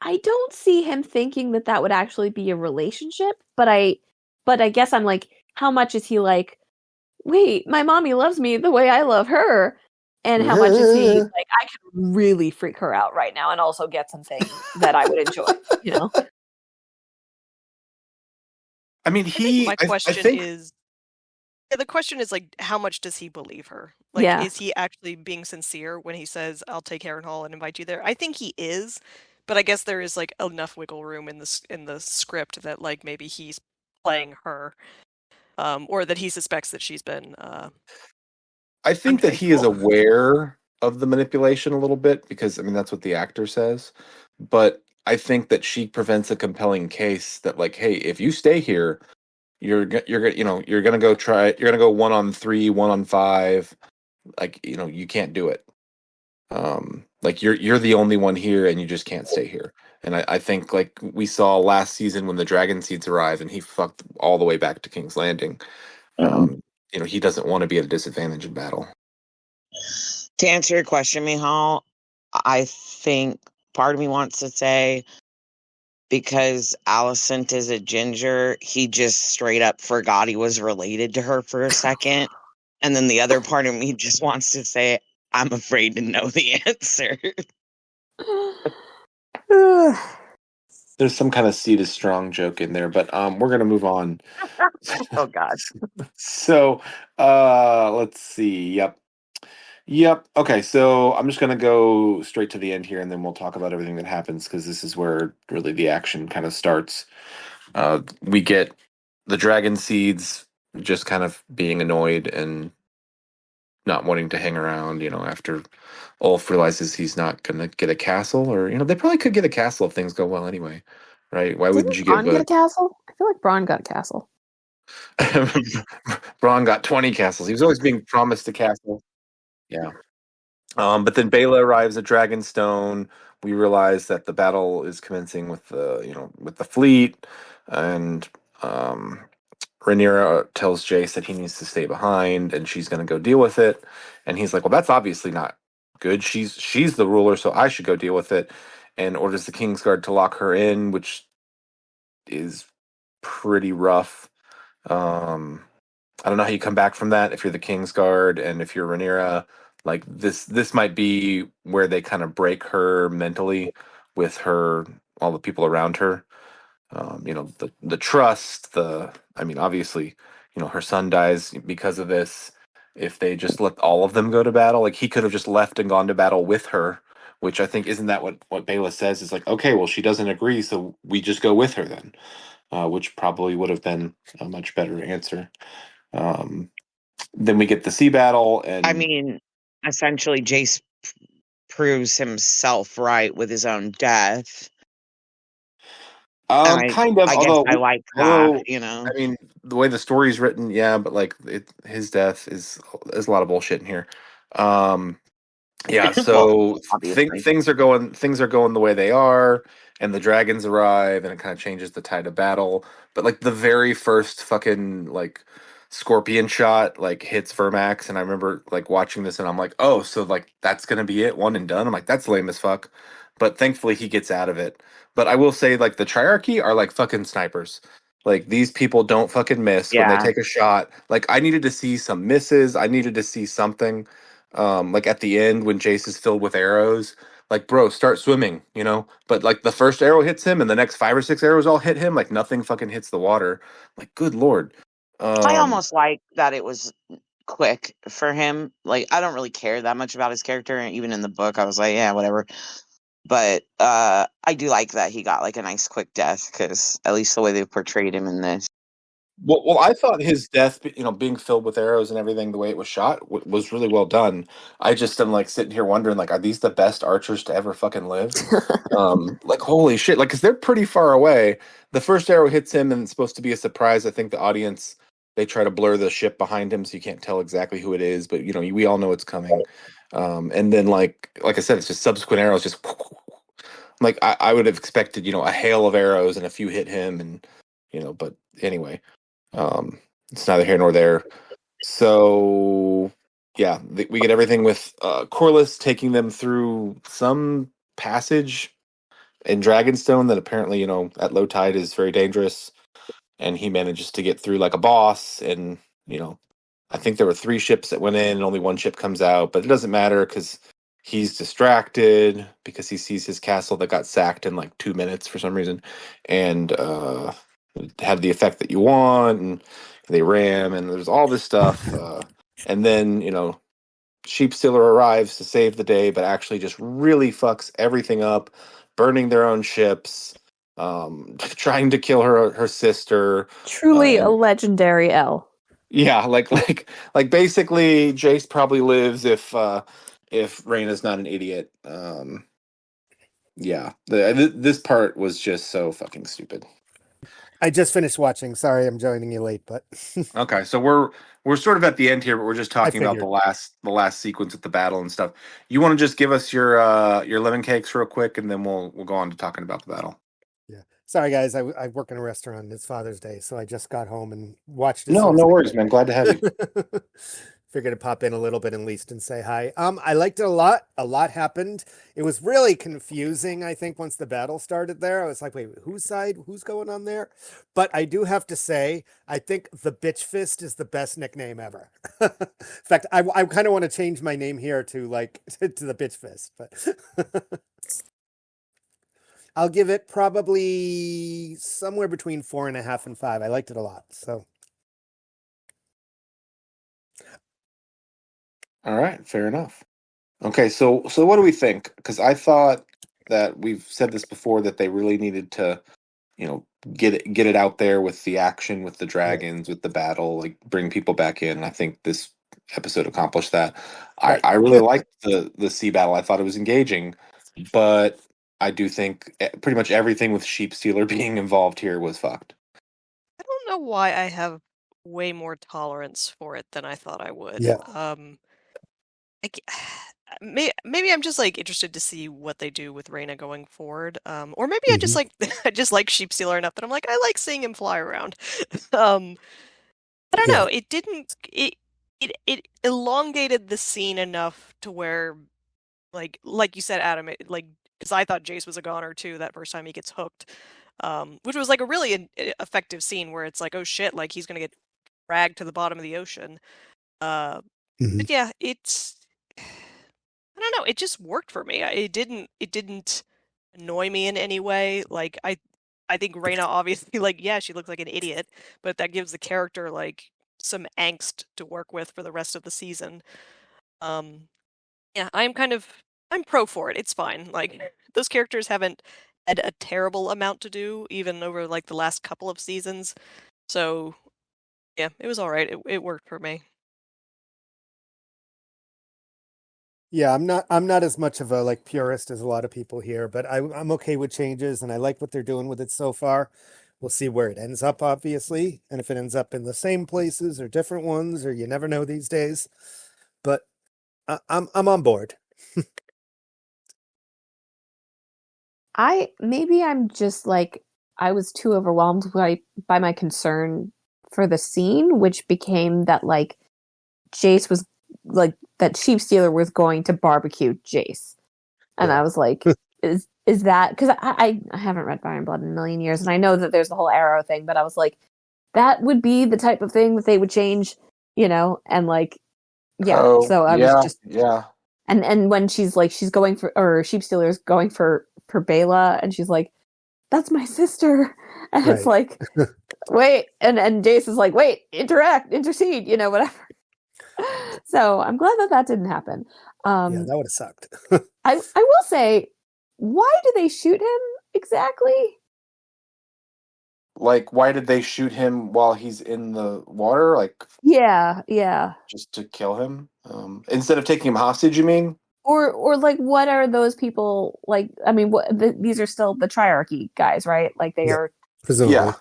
I don't see him thinking that would actually be a relationship. But I guess I'm like, how much is he like? Wait, my mommy loves me the way I love her. And how much is he like, I can really freak her out right now and also get something that I would enjoy, I mean, My question is, the question is like, how much does he believe her? Like, is he actually being sincere when he says, "I'll take Harrenhal and invite you there"? I think he is, but I guess there is like enough wiggle room in the script that like maybe he's playing her, or that he suspects that she's been. I think that he is aware of the manipulation a little bit because I mean that's what the actor says, but I think that she presents a compelling case that like, hey, if you stay here, you're gonna go try it. You're gonna go 1-on-3, 1-on-5. Like you can't do it. Like you're the only one here, and you just can't stay here. And I think like we saw last season when the dragon seeds arrived, and he fucked all the way back to King's Landing. He doesn't want to be at a disadvantage in battle. To answer your question, Michal, I think part of me wants to say because Alicent is a ginger, he just straight up forgot he was related to her for a second. And then the other part of me just wants to say, I'm afraid to know the answer. There's some kind of seed is strong joke in there, but we're gonna move on. Oh, God. So let's see. Yep. Okay, so I'm just gonna go straight to the end here, and then we'll talk about everything that happens because this is where really the action kind of starts. We get the dragon seeds just kind of being annoyed and not wanting to hang around. After Ulf realizes he's not gonna get a castle, or they probably could get a castle if things go well anyway, right? Why wouldn't Didn't you give Bronn get a a castle? I feel like Bronn got a castle. Bronn got 20 castles. He was always being promised a castle. Yeah. But then Bela arrives at Dragonstone. We realize that the battle is commencing with the fleet, and Rhaenyra tells Jace that he needs to stay behind, and she's going to go deal with it. And he's like, "Well, that's obviously not good. She's the ruler, so I should go deal with it." And orders the Kingsguard to lock her in, which is pretty rough. I don't know how you come back from that if you're the Kingsguard and if you're Rhaenyra. Like this might be where they kind of break her mentally with all the people around her. The trust. Obviously, her son dies because of this. If they just let all of them go to battle, like he could have just left and gone to battle with her, which I think isn't that what Bela says is like, okay, well she doesn't agree, so we just go with her then, which probably would have been a much better answer. Then we get the sea battle, I and mean, essentially, Jace proves himself right with his own death. And kind of. I guess I like that, I mean, the way the story's written, yeah, but like his death is there's a lot of bullshit in here. Yeah, Well, so obviously. things are going the way they are, and the dragons arrive, and it kind of changes the tide of battle. But like the very first fucking like scorpion shot like hits Vermax, and I remember like watching this, and I'm like, oh, so like that's gonna be it, one and done. I'm like, that's lame as fuck. But thankfully he gets out of it. But I will say like the Triarchy are like fucking snipers. Like these people don't fucking miss when they Yeah. take a shot. Like I needed to see some misses. I needed to see something like at the end when Jace is filled with arrows, like bro, start swimming. But like the first arrow hits him, and the next 5 or 6 arrows all hit him. Like nothing fucking hits the water. Like good lord. I Um, almost like that it was quick for him. Like, I don't really care that much about his character. And even in the book, I was like, yeah, whatever. But I do like that he got like a nice quick death, because at least the way they portrayed him in this. well, I thought his death, being filled with arrows and everything, the way it was shot, was really well done. I just am like sitting here wondering, like, are these the best archers to ever fucking live? Like, holy shit! Like, because they're pretty far away. The first arrow hits him, and it's supposed to be a surprise. I think the audience they try to blur the ship behind him, so you can't tell exactly who it is, but we all know it's coming. And then, like I said, it's just subsequent arrows, just like I would have expected, a hail of arrows and a few hit him, and but anyway. It's neither here nor there. So, yeah, we get everything with Corlys taking them through some passage in Dragonstone that apparently, at low tide is very dangerous. And he manages to get through like a boss. And, I think there were 3 ships that went in and only 1 ship comes out. But it doesn't matter because he's distracted because he sees his castle that got sacked in like 2 minutes for some reason. And, had the effect that you want, and they ram, and there's all this stuff. And then, Sheepstealer arrives to save the day, but actually just really fucks everything up, burning their own ships, trying to kill her sister. Truly a And legendary L. yeah, like basically, Jace probably lives if Rhaena's not an idiot. Yeah, this part was just so fucking stupid. I just finished watching. Sorry, I'm joining you late, but Okay, so we're sort of at the end here, but we're just talking about figured. the last sequence of the battle and stuff. You want to just give us your lemon cakes real quick, and then we'll go on to talking about the battle. Yeah. Sorry, guys. I work in a restaurant. It's Father's Day, so I just got home and watched this. No worries, man. Glad to have you. Figured to pop in a little bit at least and say hi. I liked it a lot. A lot happened. It was really confusing, I think, once the battle started there. I was like, wait, whose side? Who's going on there? But I do have to say, I think the Bitch Fist is the best nickname ever. In fact, I kind of want to change my name here to like to the Bitch Fist, but I'll give it probably somewhere between 4.5 and 5. I liked it a lot. So All right, fair enough. Okay, so what do we think? Because I thought that we've said this before that they really needed to, get it out there with the action, with the dragons, with the battle, like bring people back in. I think this episode accomplished that. Right. I really liked the sea battle. I thought it was engaging, but I do think pretty much everything with Sheep Stealer being involved here was fucked. I don't know why I have way more tolerance for it than I thought I would. Yeah. Maybe I'm just like interested to see what they do with Reyna going forward. Or maybe I just like I just like Sheep Stealer enough that I'm like I like seeing him fly around. I don't know. It didn't. It elongated the scene enough to where, like you said, Adam, because I thought Jace was a goner too that first time he gets hooked, which was like a really effective scene where it's like, oh shit, like he's gonna get dragged to the bottom of the ocean. But yeah, it's. I don't know. It just worked for me. It didn't annoy me in any way. Like I think Reyna obviously like yeah she looks like an idiot, but that gives the character like some angst to work with for the rest of the season. Yeah, I'm pro for it. It's fine. Like those characters haven't had a terrible amount to do even over like the last couple of seasons. So yeah, it was all right. It worked for me. Yeah, I'm not as much of a like purist as a lot of people here, but I'm okay with changes and I like what they're doing with it so far. We'll see where it ends up, obviously, and if it ends up in the same places or different ones, or you never know these days. But I'm on board. Maybe I'm just like I was too overwhelmed by my concern for the scene, which became that like Jace was like that Sheep Stealer was going to barbecue Jace, and Yeah. I was like, is that because I haven't read Fire and Blood in a million years, and I know that there's the whole arrow thing, but I was like, that would be the type of thing that they would change, and like yeah. Oh, So I was just yeah. and when she's going for or Sheep Stealer's going for Bela, and she's like, that's my sister, and it's Right. like, wait, and Jace is like, wait, intercede, whatever. So I'm glad that didn't happen. Yeah, that would have sucked. I will say, why do they shoot him exactly? Like, why did they shoot him while he's in the water? Like, Yeah. just to kill him? Instead of taking him hostage, you mean? Or like, what are those people like? I mean, these are still the Triarchy guys, right? Like they are Presumably.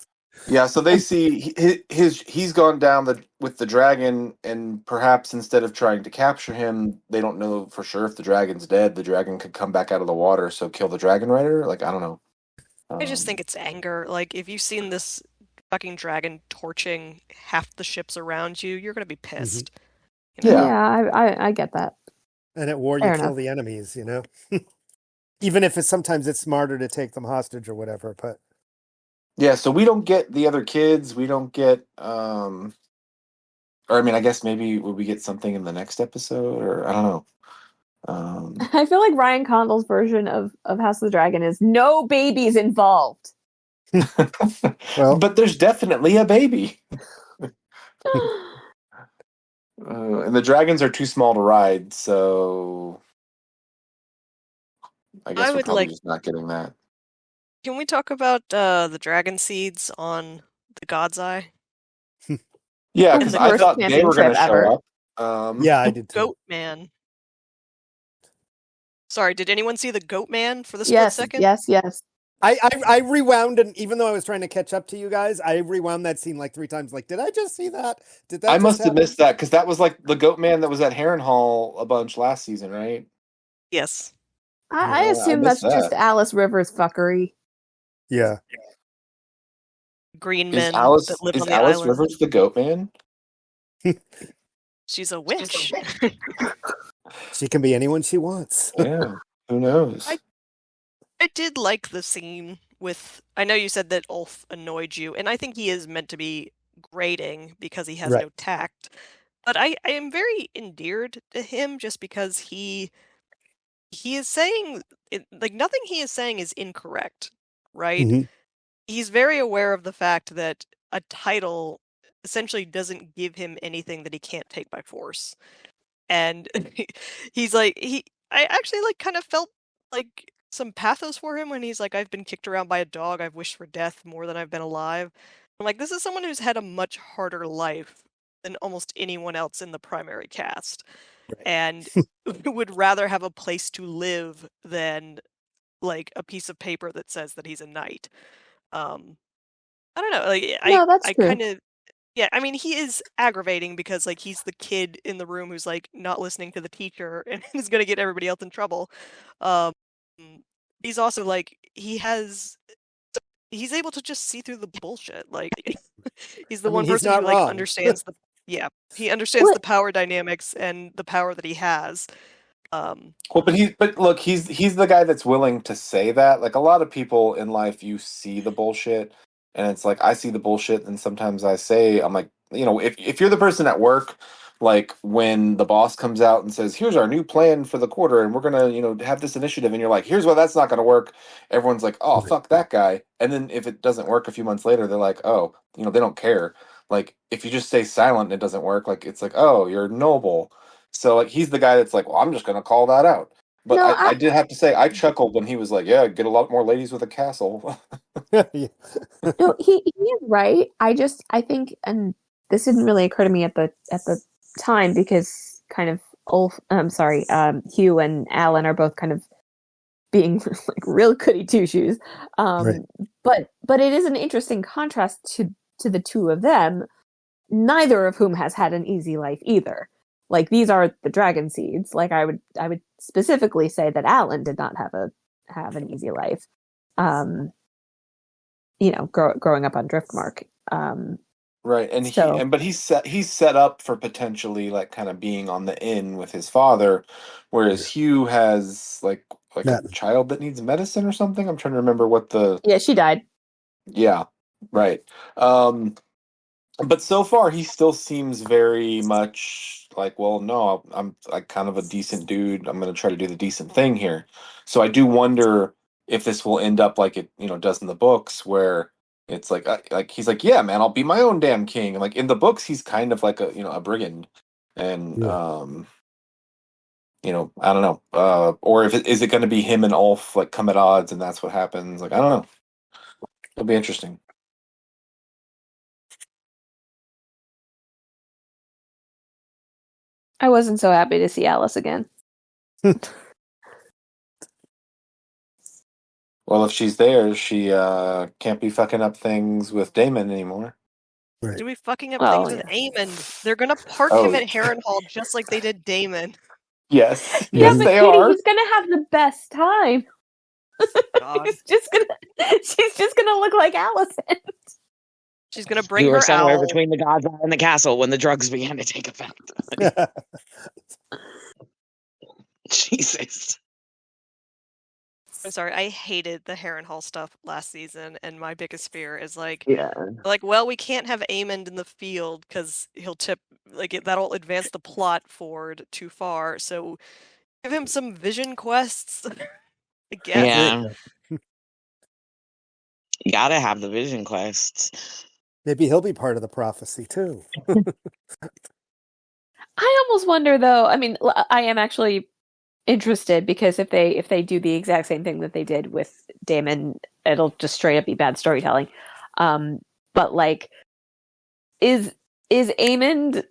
Yeah. So they see he's gone down with the dragon, and perhaps instead of trying to capture him, they don't know for sure if the dragon's dead. The dragon could come back out of the water, so kill the dragon rider. Like, I don't know. I just think it's anger. Like if you've seen this fucking dragon torching half the ships around you, you're gonna be pissed. Yeah, I get that. And at war, Fair you kill enough. the enemies, Even if sometimes it's smarter to take them hostage or whatever, but Yeah, so we don't get the other kids. We don't get, or I mean, I guess maybe would we get something in the next episode, or I don't know. I feel like Ryan Condal's version of House of the Dragon is no babies involved. Well- but there's definitely a baby, and the dragons are too small to ride, so I guess I we're would probably like- just not getting that. Can we talk about the dragon seeds on the God's Eye? Yeah, Oh, because the I worst thought they camping were going to trip ever. show up. yeah, I did too. Goat Man. Sorry, did anyone see the Goat Man for the split Yes, second? yes. I rewound, and even though I was trying to catch up to you guys, I rewound that scene like 3 times. Like, did I just see that? Did that? I just must have happen? missed that because that was like the goat man that was at Harrenhal a bunch last season, right? Yes. I Yeah, assume I that's missed just that. Alice Rivers fuckery. Yeah. Green Is men Alice that live on the Alice island. Rivers the goat man? She's a witch. She can be anyone she wants. Yeah, who knows? I did like the scene with. I know you said that Ulf annoyed you, and I think he is meant to be grating because he has Right. no tact. But I am very endeared to him just because he is saying like nothing he is saying is incorrect, right? Mhm. He's very aware of the fact that a title essentially doesn't give him anything that he can't take by force. And he's like I actually like kind of felt like some pathos for him when he's like, I've been kicked around by a dog, I've wished for death more than I've been alive. I'm like, this is someone who's had a much harder life than almost anyone else in the primary cast. Right. And would rather have a place to live than like a piece of paper that says that he's a knight. I don't know, like No, that's I true. kind of yeah, I mean, he is aggravating because like he's the kid in the room who's like not listening to the teacher and is going to get everybody else in trouble. Um, he's also like he's able to just see through the bullshit. Like he's the I mean, one he's person who not like wrong. understands the he understands What? the power dynamics and the power that he has. Well, but look, he's the guy that's willing to say that. Like a lot of people in life, you see the bullshit, and it's like I see the bullshit, and sometimes I say, I'm like, if you're the person at work, like when the boss comes out and says, "Here's our new plan for the quarter, and we're gonna, have this initiative," and you're like, "Here's why that's not gonna work." Everyone's like, "Oh, fuck that guy," and then if it doesn't work a few months later, they're like, "Oh, they don't care." Like if you just stay silent and it doesn't work, like it's like, "Oh, you're noble." So like he's the guy that's like, well, I'm just gonna call that out. But No, I did have to say I chuckled when he was like, yeah, get a lot more ladies with a castle. Yeah. no, he is right. I think, and this didn't really occur to me at the time because kind of Hugh and Alan are both kind of being like real goody two shoes. Right. But it is an interesting contrast to the two of them, neither of whom has had an easy life either. Like these are the dragon seeds. Like I would specifically say that Alan did not have an easy life. Growing up on Driftmark. Right, and So but he's set up for potentially like kind of being on the inn with his father, whereas Hugh has like a That- child that needs medicine or something. I'm trying to remember what the yeah, she died. yeah, right. But so far, he still seems very much like, well, no, I'm like kind of a decent dude. I'm going to try to do the decent thing here. So I do wonder if this will end up like it, does in the books, where it's like he's like, yeah, man, I'll be my own damn king. And like in the books, he's kind of like a brigand, and Yeah. I don't know, or if is it going to be him and Ulf like come at odds, and that's what happens? Like I don't know. It'll be interesting. I wasn't so happy to see Alice again. Well, if she's there, she can't be fucking up things with Damon anymore. Right. Do we fucking up Oh, things with Aemond? They're gonna park Oh. him at Harrenhal just like they did Damon. Yes, Yeah, yes, but they Katie, are. he's gonna have the best time. God. She's just gonna look like Allison. She's gonna bring You were her somewhere owl. between the gods and the castle when the drugs began to take effect. Jesus. I'm sorry, I hated the Harrenhal stuff last season, and my biggest fear is Yeah. well, we can't have Aemond in the field because he'll tip, that'll advance the plot forward too far. So give him some vision quests, I guess. Yeah. You gotta have the vision quests. Maybe he'll be part of the prophecy too. I almost wonder, though. I mean, I am actually interested because if they do the exact same thing that they did with Damon, it'll just straight up be bad storytelling. But like, is Aemond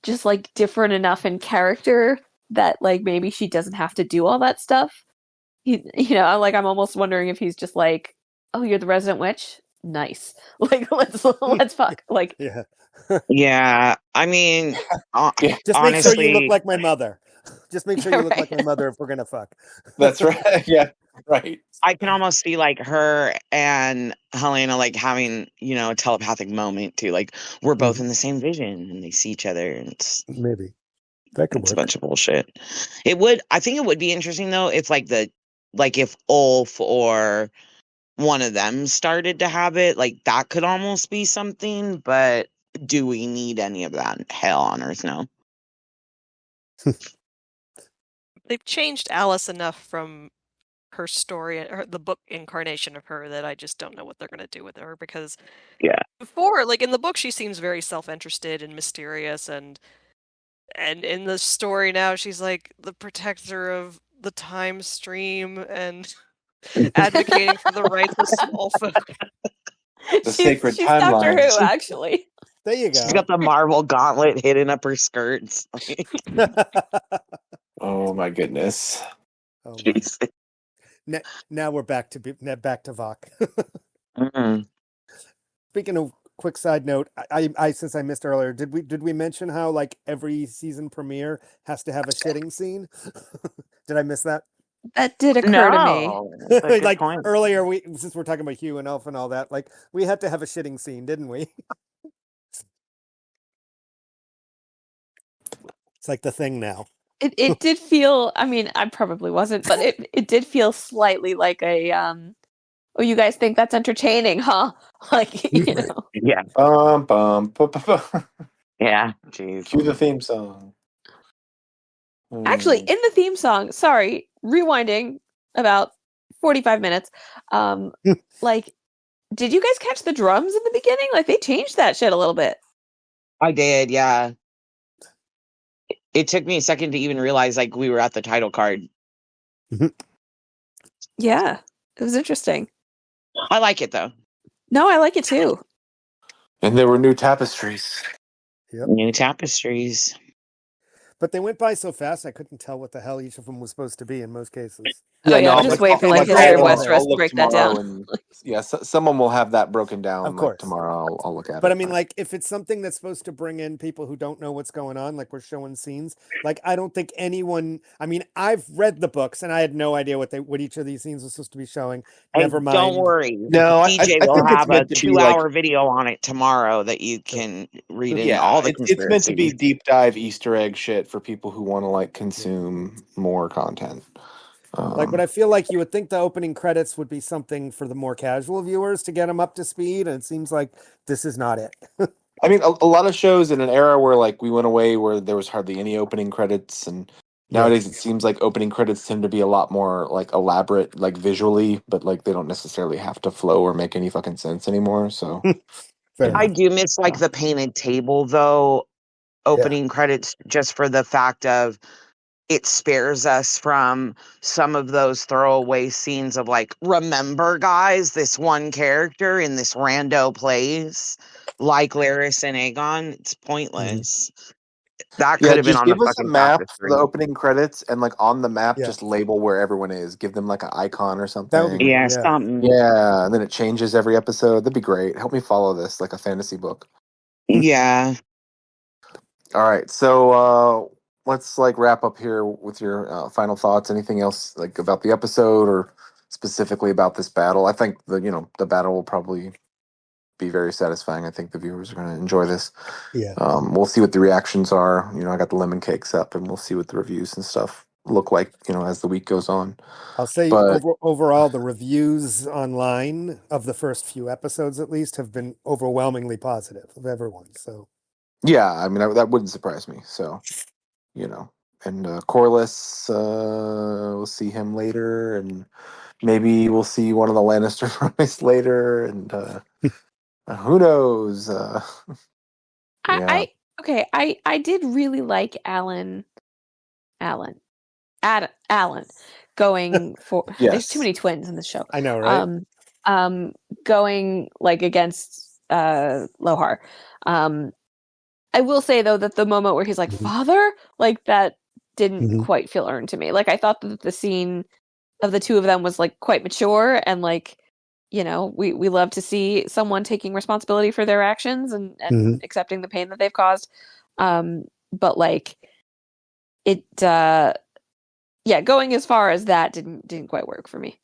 just like different enough in character that like maybe she doesn't have to do all that stuff? I'm almost wondering if he's just like, oh, you're the resident witch, nice. Like let's fuck. Like Yeah. Yeah. I mean, Just make sure honestly, you look like my mother. Just make sure Yeah, you look like right. my mother if we're gonna fuck. That's right. Yeah, right. I can almost see like her and Helena like having, a telepathic moment too. Like we're both in the same vision and they see each other and Maybe that could it's a work. bunch of bullshit. I think it would be interesting though if if Ulf or one of them started to have it, like that could almost be something, but do we need any of that? Hell on earth, no. They've changed Alice enough from her story, or the book incarnation of her, that I just don't know what they're going to do with her, because Yeah. before, like in the book, she seems very self-interested and mysterious, and in the story now, she's like the protector of the time stream and advocating for the rights of small folk. The sacred she's Doctor timelines. Who, actually. There you She's go. got the Marvel gauntlet hidden up her skirts. Oh my goodness. Oh, my. Jeez. Now we're back to Vok. Mm. Speaking of quick side note, I since I missed earlier, did we mention how like every season premiere has to have a shitting scene? Did I miss that? That did occur to me. No. That's a good Like point. earlier, since we're talking about Hugh and Elf and all that, like we had to have a shitting scene, didn't we? It's like the thing now. It did feel, I mean, I probably wasn't, but it did feel slightly like a oh, you guys think that's entertaining, huh? Like, Yeah. Bum, bum, bum, bum, bum. Yeah. Jeez. Cue the theme song. Actually, in the theme song, sorry, rewinding about 45 minutes. Like, did you guys catch the drums in the beginning? Like, they changed that shit a little bit. I did, yeah. It took me a second to even realize like we were at the title card. Yeah, it was interesting. I like it though. No, I like it too. And there were new tapestries. Yep. New tapestries. But they went by so fast, I couldn't tell what the hell each of them was supposed to be in most cases. Oh, yeah, I'll just look- wait for, I'll- like, like, History of I'll- Westeros I'll to look break that tomorrow down. And, someone will have that broken down. Of course. Tomorrow I'll look at it. But I mean, like, if it's something that's supposed to bring in people who don't know what's going on, like we're showing scenes, like I don't think anyone. I mean, I've read the books and I had no idea what each of these scenes was supposed to be showing. Never And mind. don't worry. No, DJ I will think it's have a meant to be 2-hour video on it tomorrow that you can read in all the it's meant to be conspiracies. deep dive Easter egg shit for people who want to like consume more content. Like, but I feel like you would think the opening credits would be something for the more casual viewers to get them up to speed, and it seems like this is not it. I mean, a lot of shows in an era where like we went away where there was hardly any opening credits, and nowadays it seems like opening credits tend to be a lot more like elaborate, like visually, but like they don't necessarily have to flow or make any fucking sense anymore. So Fair I enough. do miss like the painted table though, opening credits, just for the fact of it spares us from some of those throwaway scenes of like, remember guys, this one character in this rando place, like Laris and Aegon, it's pointless. That could have been just on the give us a fucking map for tapestry. the opening credits, and like on the map, Yeah. just label where everyone is. Give them like an icon or something. That would be Yeah, Yeah. something. Yeah, and then it changes every episode. That'd be great. Help me follow this like a fantasy book. Yeah. All right, so let's like wrap up here with your final thoughts. Anything else like about the episode or specifically about this battle? I think the battle will probably be very satisfying. I think the viewers are going to enjoy this. Yeah. We'll see what the reactions are. I got the lemon cakes up, and we'll see what the reviews and stuff look like. As the week goes on. I'll say But- overall, the reviews online of the first few episodes, at least, have been overwhelmingly positive of everyone. So Yeah, I mean that wouldn't surprise me. So, and Corlys, we'll see him later, and maybe we'll see one of the Lannister boys later, and who knows? Yeah. I did really like Alan going for. Yes. There's too many twins in the show. I know, right? Going like against Lohar. I will say though that the moment where he's like, "Father," like that didn't quite feel earned to me. Like I thought that the scene of the two of them was like quite mature, and like we love to see someone taking responsibility for their actions and accepting the pain that they've caused. But like going as far as that didn't quite work for me.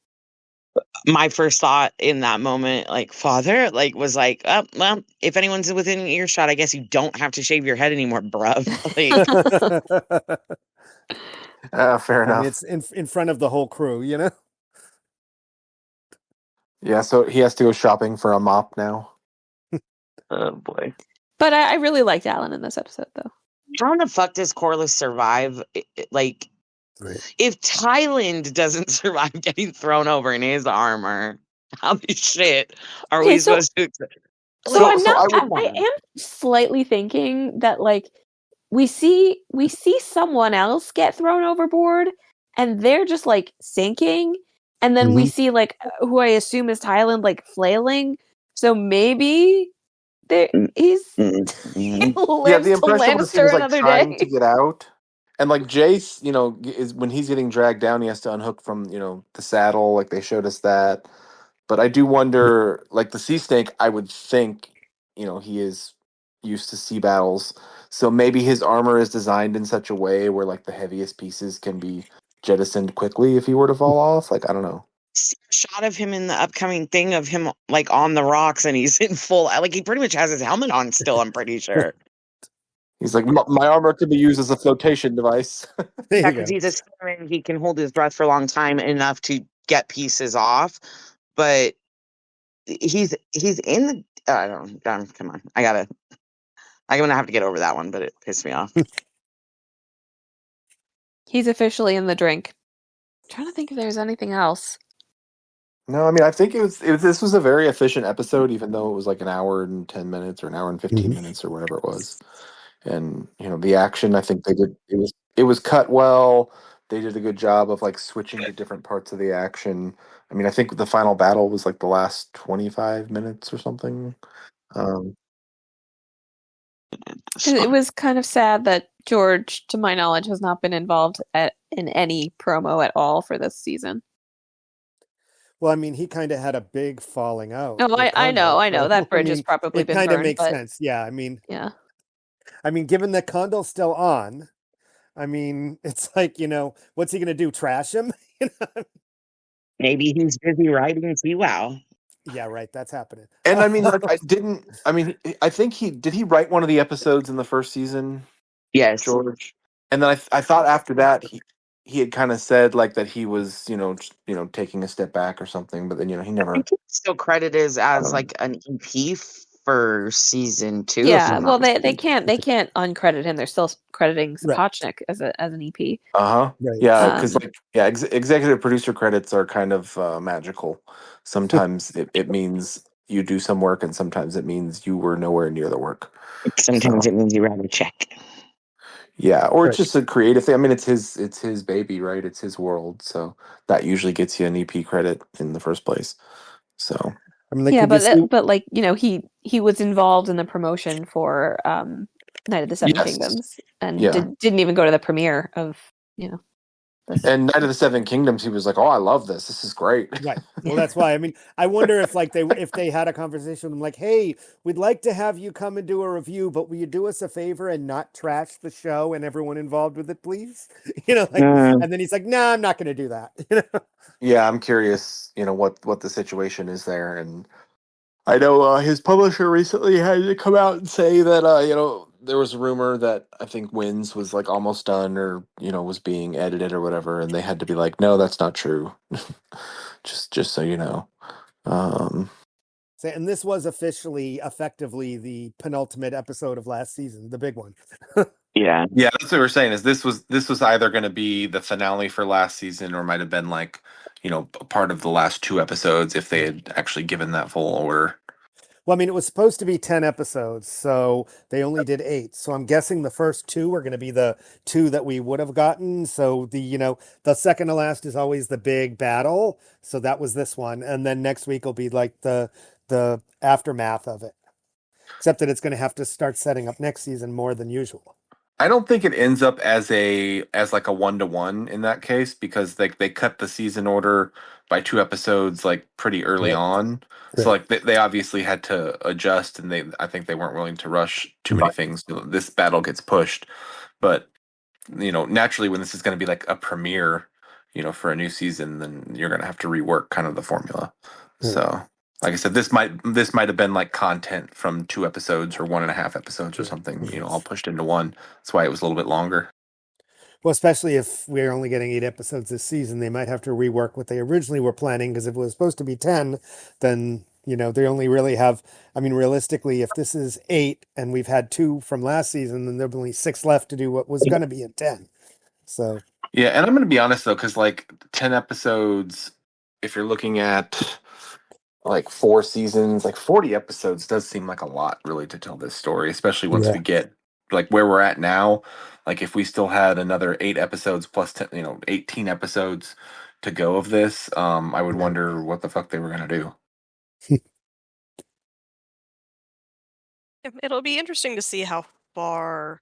My first thought in that moment, like, father, like, was like, oh, well, if anyone's within earshot, I guess you don't have to shave your head anymore, bruv. Like, Fair I mean, enough. it's in front of the whole crew, you know? Yeah, so he has to go shopping for a mop now. oh boy. But I really liked Alan in this episode, though. How in the fuck does Corliss survive? Like, Right. if Thailand doesn't survive getting thrown over in his armor, how the shit are Okay, we so- supposed to? So Like, I'm so not. I would- I am slightly thinking that like we see someone else get thrown overboard, and they're just like sinking, and then we see like who I assume is Thailand like flailing. So maybe he's mm, Yeah, lives the to impression was he Lannister was like another trying to day. get out, and like Jace, is when he's getting dragged down, he has to unhook from the saddle. Like they showed us that, but I do wonder, like the sea snake, I would think, he is used to sea battles, so maybe his armor is designed in such a way where like the heaviest pieces can be jettisoned quickly if he were to fall off. Like I don't know. shot of him in the upcoming thing of him like on the rocks and he's in full, like he pretty much has his helmet on still, I'm pretty sure. He's like, my armor could be used as a flotation device. There Yeah, you because go. he's a spearman, he can hold his breath for a long time enough to get pieces off, but he's in the I don't come on. I'm gonna have to get over that one, but it pissed me off. He's officially in the drink. I'm trying to think if there's anything else. No, I mean, I think this was a very efficient episode, even though it was like an hour and 10 minutes or an hour and 15 minutes or whatever it was. And, the action, I think it was cut well. They did a good job of like switching to different parts of the action. I mean, I think the final battle was like the last 25 minutes or something. Um, It was kind of sad that George, to my knowledge, has not been involved in any promo at all for this season. Well, I mean, he kind of had a big falling out. No, with I know, Kondo, so, that bridge I has mean, probably it been kind of burned, makes but sense. Yeah, I mean, yeah. given that Kondo's still on, I mean, it's like, what's he gonna do? Trash him? Maybe he's busy writing wow. Yeah, right. That's happening. and I mean, like, I think he write one of the episodes in the first season, Yes. George? And then I thought after that he had kind of said like that he was taking a step back or something, but then he I never. think he's still credited as like an EP for season 2. if Yeah, I'm well, not they mistaken. can't uncredit him. They're still crediting Right. Sapochnik as an EP. Right. Yeah, because executive producer credits are kind of magical. Sometimes it means you do some work, and sometimes it means you were nowhere near the work. Sometimes So, it means you write a check. yeah, or it's Right. just a creative thing. I mean, it's his baby, right? It's his world, so that usually gets you an EP credit in the first place. So I mean, like, Yeah, could you see? but like he was involved in the promotion for Night of the Seven Yes. Kingdoms and Yeah. didn't even go to the premiere of this. And Night of the Seven Kingdoms, he was like, "Oh, I love this. This is great." Right. Well, that's why. I mean, I wonder if like if they had a conversation with him, like, "Hey, we'd like to have you come and do a review, but will you do us a favor and not trash the show and everyone involved with it, please?" And then he's like, "No, I'm not going to do that." Yeah, I'm curious, what the situation is there. And I know his publisher recently had to come out and say that there was a rumor that I think Wins was like almost done or was being edited or whatever, and they had to be like, no, that's not true. just so you know. And this was effectively the penultimate episode of last season, the big one. Yeah. Yeah, that's what we're saying. Is this was either going to be the finale for last season, or might have been like part of the last 2 episodes if they had actually given that full order. Well, I mean, it was supposed to be 10 episodes, so they only did 8. So I'm guessing the first 2 are going to be the 2 that we would have gotten. So the second to last is always the big battle. So that was this one. And then next week will be like the aftermath of it. Except that it's going to have to start setting up next season more than usual. I don't think it ends up as like a 1-to-1 in that case, because they cut the season order by 2 episodes like pretty early on. So like they obviously had to adjust, and I think they weren't willing to rush too many things. So this battle gets pushed, but naturally when this is going to be like a premiere, for a new season, then you're going to have to rework kind of the formula. So, like I said, this might have been like content from 2 episodes or 1.5 episodes or something, all pushed into one. That's why it was a little bit longer. Well, especially if we're only getting 8 episodes this season, they might have to rework what they originally were planning, because if it was supposed to be 10, then, they only really have, realistically, if this is 8 and we've had 2 from last season, then there'll be only 6 left to do what was going to be in 10. So, yeah, and I'm going to be honest though, because like 10 episodes, if you're looking at like 4 seasons, like 40 episodes does seem like a lot really to tell this story, especially once we get like where we're at now. Like if we still had another 8 episodes plus 10, 18 episodes to go of this, I would wonder what the fuck they were going to do. It'll be interesting to see how far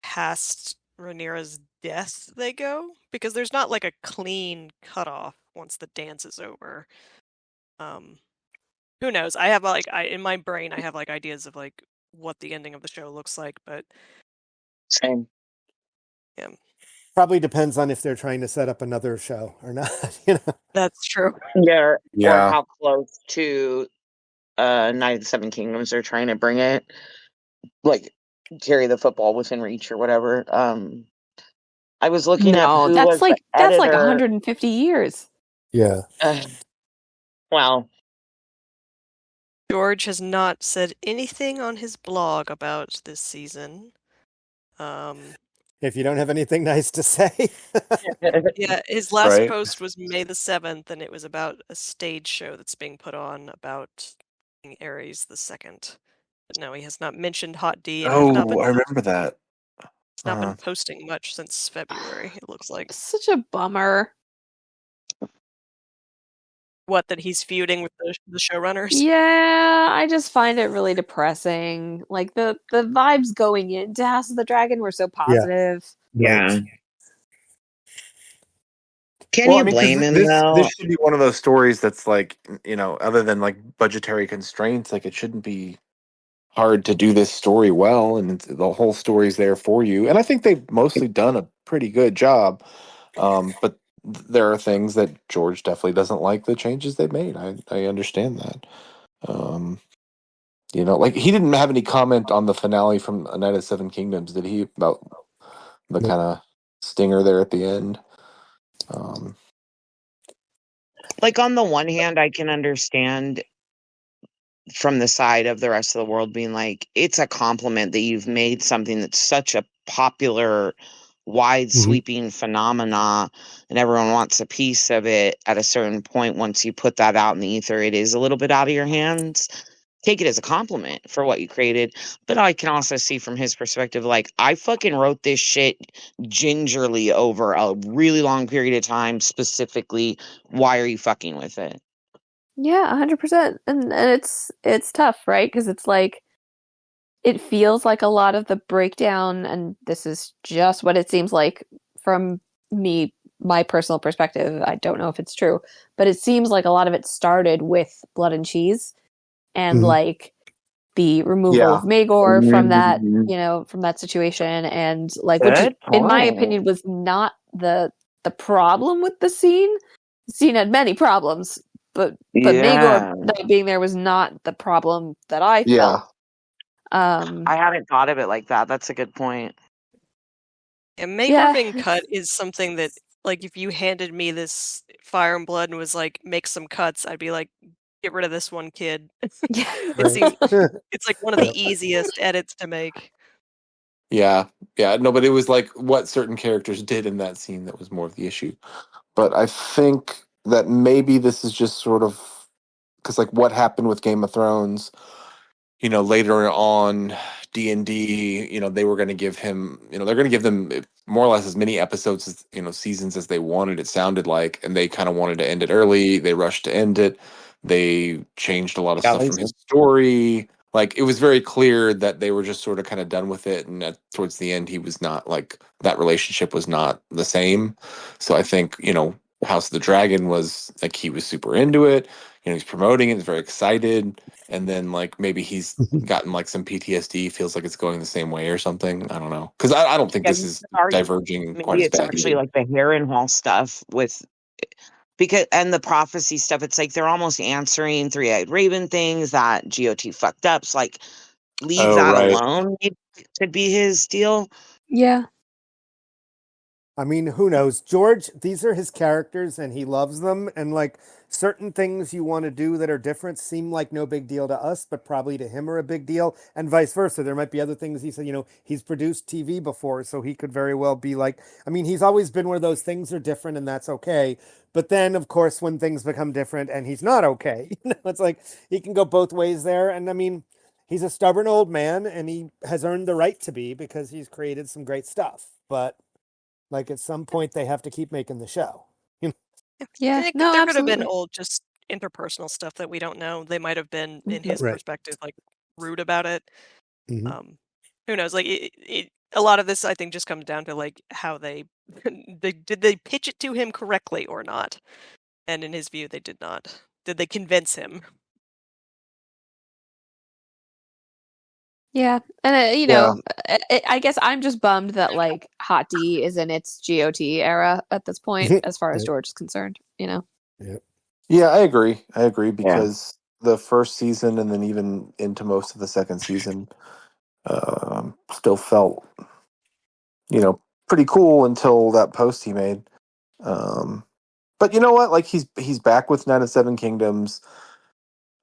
past Rhaenyra's death they go, because there's not like a clean cutoff once the dance is over. Who knows? I have in my brain I have like ideas of like what the ending of the show looks like, but Same. yeah, probably depends on if they're trying to set up another show or not. that's true. Yeah, Yeah. or how close to Night of the Seven Kingdoms they're trying to bring it, like carry the football within reach or whatever. I was looking at who that's was like the that's like editor. 150 years. Yeah. Well, George has not said anything on his blog about this season. If you don't have anything nice to say. Yeah, his last Right. post was May the 7th, and it was about a stage show that's being put on about King Ares the Second. But no, he has not mentioned Hot D, and Oh, I remember that. he's not been posting much since February, it looks like. Such a bummer. What, that he's feuding with the showrunners? Yeah, I just find it really depressing. Like the vibes going into House of the Dragon were so positive. yeah. Can Well, you I mean, 'cause blame him this though? should be one of those stories that's like, other than like budgetary constraints, like it shouldn't be hard to do this story well, and the whole story's there for you. And I think they've mostly done a pretty good job. But there are things that George definitely doesn't like the changes they've made. I understand that. Like he didn't have any comment on the finale from A Night of 7 Kingdoms, did he? About the kind of stinger there at the end. Like on the one hand, I can understand from the side of the rest of the world being like, it's a compliment that you've made something that's such a popular, wide sweeping phenomena, and everyone wants a piece of it. At a certain point, once you put that out in the ether, it is a little bit out of your hands. Take it as a compliment for what you created. But I can also see from his perspective, like, I fucking wrote this shit gingerly over a really long period of time. Specifically, why are you fucking with it? Yeah, 100%. And it's tough, right? Because it's like it feels like a lot of the breakdown, and this is just what it seems like from me, my personal perspective. I don't know if it's true, but it seems like a lot of it started with Blood and Cheese and like the removal of Maegor from that, from that situation, and like, which in my opinion was not the problem with the scene. The scene had many problems, but Maegor not being there was not the problem that I felt. I haven't thought of it like that. That's a good point. And Maegor being cut is something that, like, if you handed me this Fire and Blood and was like, make some cuts, I'd be like, get rid of this one, kid. It's like one of the easiest edits to make. Yeah. No, but it was like what certain characters did in that scene that was more of the issue. But I think that maybe this is just sort of because, like, what happened with Game of Thrones, later on, D&D, they were going to give him, they're going to give them more or less as many episodes as, seasons as they wanted, it sounded like, and they kind of wanted to end it early. They rushed to end it. They changed a lot of stuff from his story. Like, it was very clear that they were just sort of kind of done with it. And towards the end, he was not, like, that relationship was not the same. So I think, House of the Dragon was like he was super into it. He's promoting it, he's very excited, and then like maybe he's gotten like some PTSD, feels like it's going the same way or something. I don't know, because I don't think Yeah, this you is could argue diverging quite maybe as it's bad actually either. like the Harrenhal stuff with because and the prophecy stuff. It's like they're almost answering three-eyed raven things that GOT fucked up. So like leave Oh that right. alone. Maybe it could be his deal. Yeah. I mean, who knows? George, these are his characters and he loves them. And like certain things you want to do that are different seem like no big deal to us, but probably to him are a big deal. And vice versa. There might be other things he said, he's produced TV before, so he could very well be like, I mean, he's always been where those things are different and that's okay. But then, of course, when things become different and he's not okay, it's like he can go both ways there. And I mean, he's a stubborn old man and he has earned the right to be because he's created some great stuff. But like at some point, they have to keep making the show. Yeah. There No, could have been absolutely. old, just interpersonal stuff that we don't know. They might have been, in his Right. perspective, like rude about it. Mhm. Who knows? Like a lot of this, I think, just comes down to like how they did they pitch it to him correctly or not. And in his view, they did not. Did they convince him? Yeah. And, Yeah. I guess I'm just bummed that, like, Hot D is in its GOT era at this point, as far as Yep. George is concerned, Yep. Yeah, I agree. Yeah. Because the first season and then even into most of the second season still felt, pretty cool until that post he made. But you know what? Like he's back with Nine of Seven Kingdoms,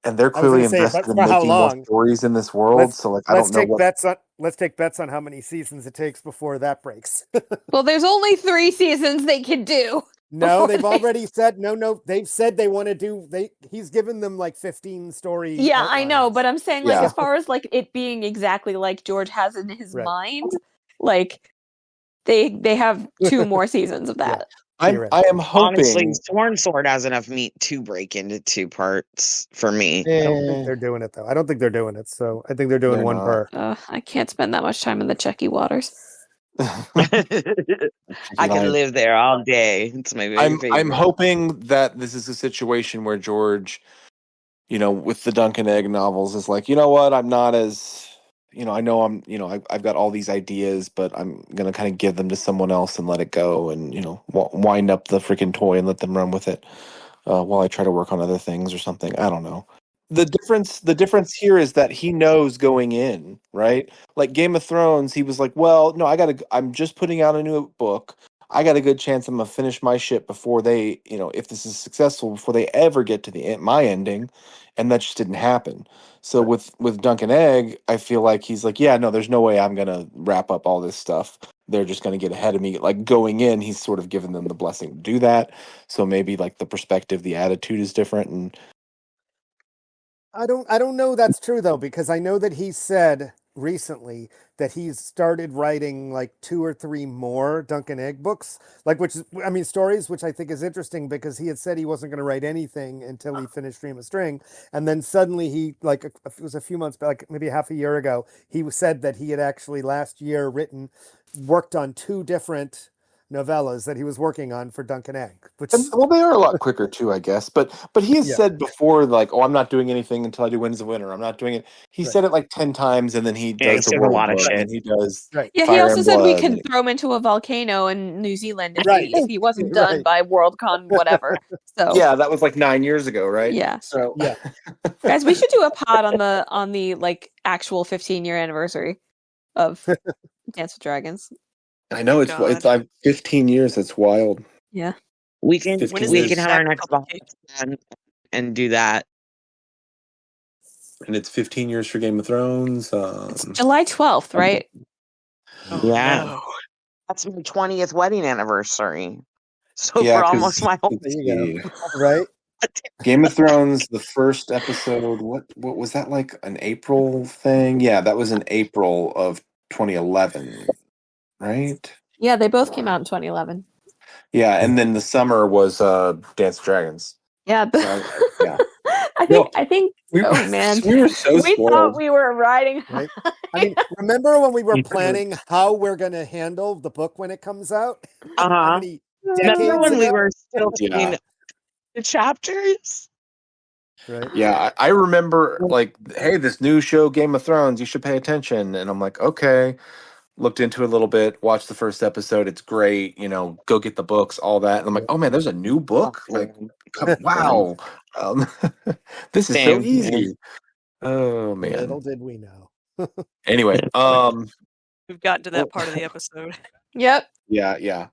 and they're I was clearly going to say, invested but in for how making more long? stories in this world. Let's So like I let's don't know take what. bets on how many seasons it takes before that breaks. Well, there's only 3 seasons they could do. No, before they've they- already said no. They've said they want to do. He's given them like 15 story. Yeah, I know, outlines. but I'm saying, like, Yeah. as far as, like, it being exactly like George has in his Right. mind, like, they have 2 more seasons of that. I am Honestly, hoping. Sworn Sword has enough meat to break into 2 parts for me. I don't think they're doing it though. I don't think they're doing it. So I think they're doing They're one not. per. I can't spend that much time in the Checky waters. I could live there all day. It's my very I'm favorite. hoping that this is a situation where George, with the Duncan Egg novels, is like, you know what, I'm not as, I know I've got all these ideas, but I'm gonna kind of give them to someone else and let it go, and wind up the freaking toy and let them run with it, while I try to work on other things or something. I don't know. The difference here is that he knows going in, right? Like Game of Thrones, he was like, well, no, I'm just putting out a new book. I got a good chance I'm gonna finish my shit before they, if this is successful, before they ever get to my ending, and that just didn't happen. So with Duncan Egg, I feel like he's like, yeah, no, there's no way I'm gonna wrap up all this stuff. They're just gonna get ahead of me. Like going in, he's sort of given them the blessing to do that. So maybe like the perspective, the attitude is different, and I don't know that's true though, because I know that he said recently that he's started writing like 2 or 3 more Duncan Egg books, like stories, which I think is interesting because he had said he wasn't going to write anything until he finished Dream of String, and then suddenly he it was a few months back, like maybe half a year ago, he said that he had actually last year worked on 2 different novellas that he was working on for Duncan Egg, which well, they are a lot quicker too, I guess. But he has yeah, said before, like, "Oh, I'm not doing anything until I do Winds of Winter. I'm not doing it." He right, said it like 10 times, and then he Yeah, he does the says a World lot of Book, shit. and he does right, Yeah, he Fire also and said we Blood. could throw him into a volcano in New Zealand right, if he wasn't done right. by Worldcon whatever. So Yeah, that was like 9 years ago, right? yeah. So Yeah. Guys, we should do a pod on the like actual 15-year anniversary of Dance with Dragons. I know it's God. like 15 years. That's wild. Yeah. We can 15 When is we the can have our exact next publication? podcast and do that. And it's 15 years for Game of Thrones. It's July 12th, right? Oh Yeah. no. That's my 20th wedding anniversary. So Yeah, for 'cause almost my whole There you see. go. Right? Game of Thrones, the first episode, what was that, like an April thing? Yeah, that was in April of 2011, right? Yeah, they both came out in 2011. Yeah, and then the summer was Dance of Dragons. Yeah. So, yeah. I think We, oh man. we were so We spoiled. thought we were riding Right. high. I mean, remember when we were Me too. planning how we're going to handle the book when it comes out? How Uh-huh. many Remember decades when we ago. were still Yeah. seeing the chapters? Right. Yeah, I remember like, hey, this new show, Game of Thrones, you should pay attention. And I'm like, okay. Looked into it a little bit, watched the first episode. It's great, go get the books, all that. And I'm like, oh man, there's a new book. Like, wow, um, this is so Same. easy. Oh man. Little did we know. Anyway, We've gotten to that part of the episode. Yep. yeah.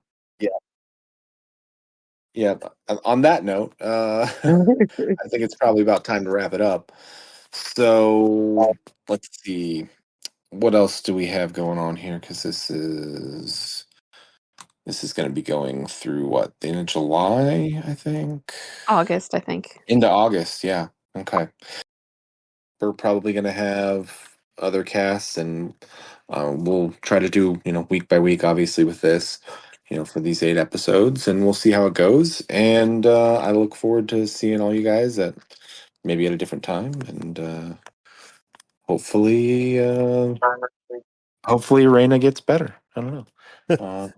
On that note, I think it's probably about time to wrap it up. So let's see. What else do we have going on here? Because this is going to be going through what, the end of July, I think. August, I think. Into August, yeah. Okay. We're probably going to have other casts, and we'll try to do week by week, obviously, with this, for these 8 episodes, and we'll see how it goes. And I look forward to seeing all you guys at maybe at a different time, and hopefully Raina gets better. I don't know.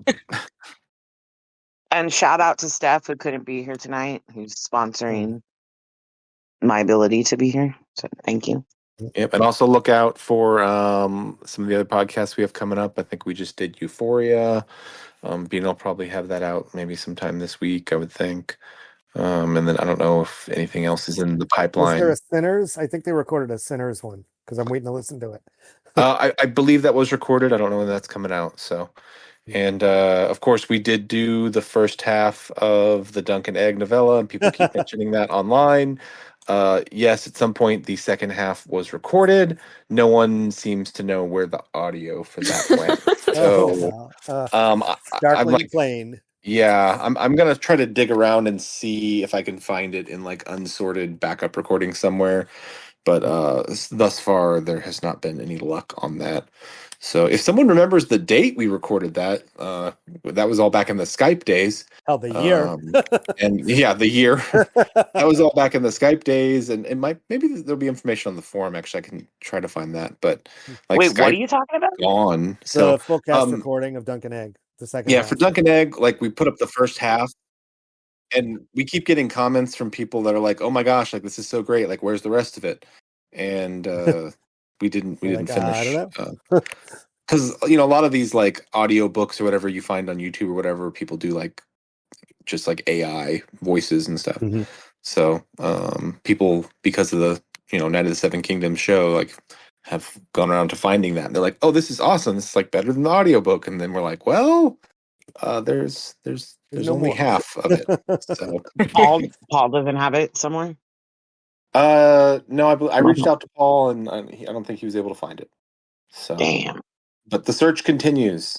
And shout out to Steph, who couldn't be here tonight, who's sponsoring my ability to be here. So thank you. Yep, and also look out for some of the other podcasts we have coming up. I think we just did Euphoria. Bean will probably have that out maybe sometime this week, I would think. And then I don't know if anything else is in the Was pipeline. there a Sinners? I think they recorded a Sinners one because I'm waiting to listen to it. I believe that was recorded. I don't know when that's coming out. So, and of course, we did do the first half of the Dunk and Egg novella, and people keep mentioning that online. Yes, at some point the second half was recorded. No one seems to know where the audio for that went. So, I'm Darkling like, Plain. yeah, I'm gonna try to dig around and see if I can find it in like unsorted backup recording somewhere. But thus far, there has not been any luck on that. So if someone remembers the date we recorded that, that was all back in the Skype days. Oh, the year. And yeah, the year. That was all back in the Skype days, and maybe there'll be information on the forum. Actually, I can try to find that. But like, Wait, what are Skype you talking about? gone. The So full cast recording of Dunk and Egg, the second yeah, half. for Dunk and Egg, like we put up the first half, and we keep getting comments from people that are like, "Oh my gosh, like this is so great! Like, where's the rest of it?" And we didn't Like, finish. I don't know. Because a lot of these like audio books or whatever you find on YouTube or whatever, people do like just like AI voices and stuff. Mhm. So people, because of the Night of the Seven Kingdoms show, like have gone around to finding that. And they're like, "Oh, this is awesome! This is like better than the audiobook." And then we're like, "Well, there's no only more. half of it." So Paul doesn't have it somewhere. no, I reached out to Paul, and I don't think he was able to find it. So Damn. but the search continues.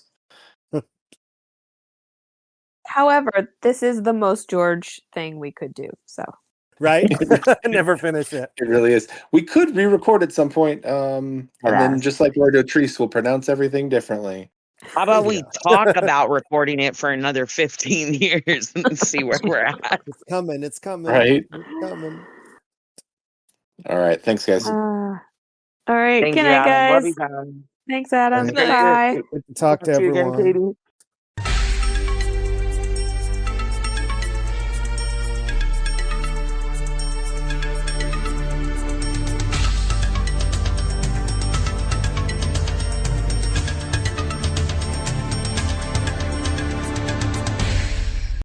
However, this is the most George thing we could do. So Right? Never finish it. It really is. We could re-record at some point, and then just like Lord Treese, we'll pronounce everything differently. How about we talk about recording it for another 15 years and see where we're at? It's coming. It's coming. Right? It's coming. All right. Thanks, guys. all right. Thank Good you, night, Adam. Love guys. you guys. Thanks, Adam. Good night. Bye. Talk to See you again, everyone. Katie.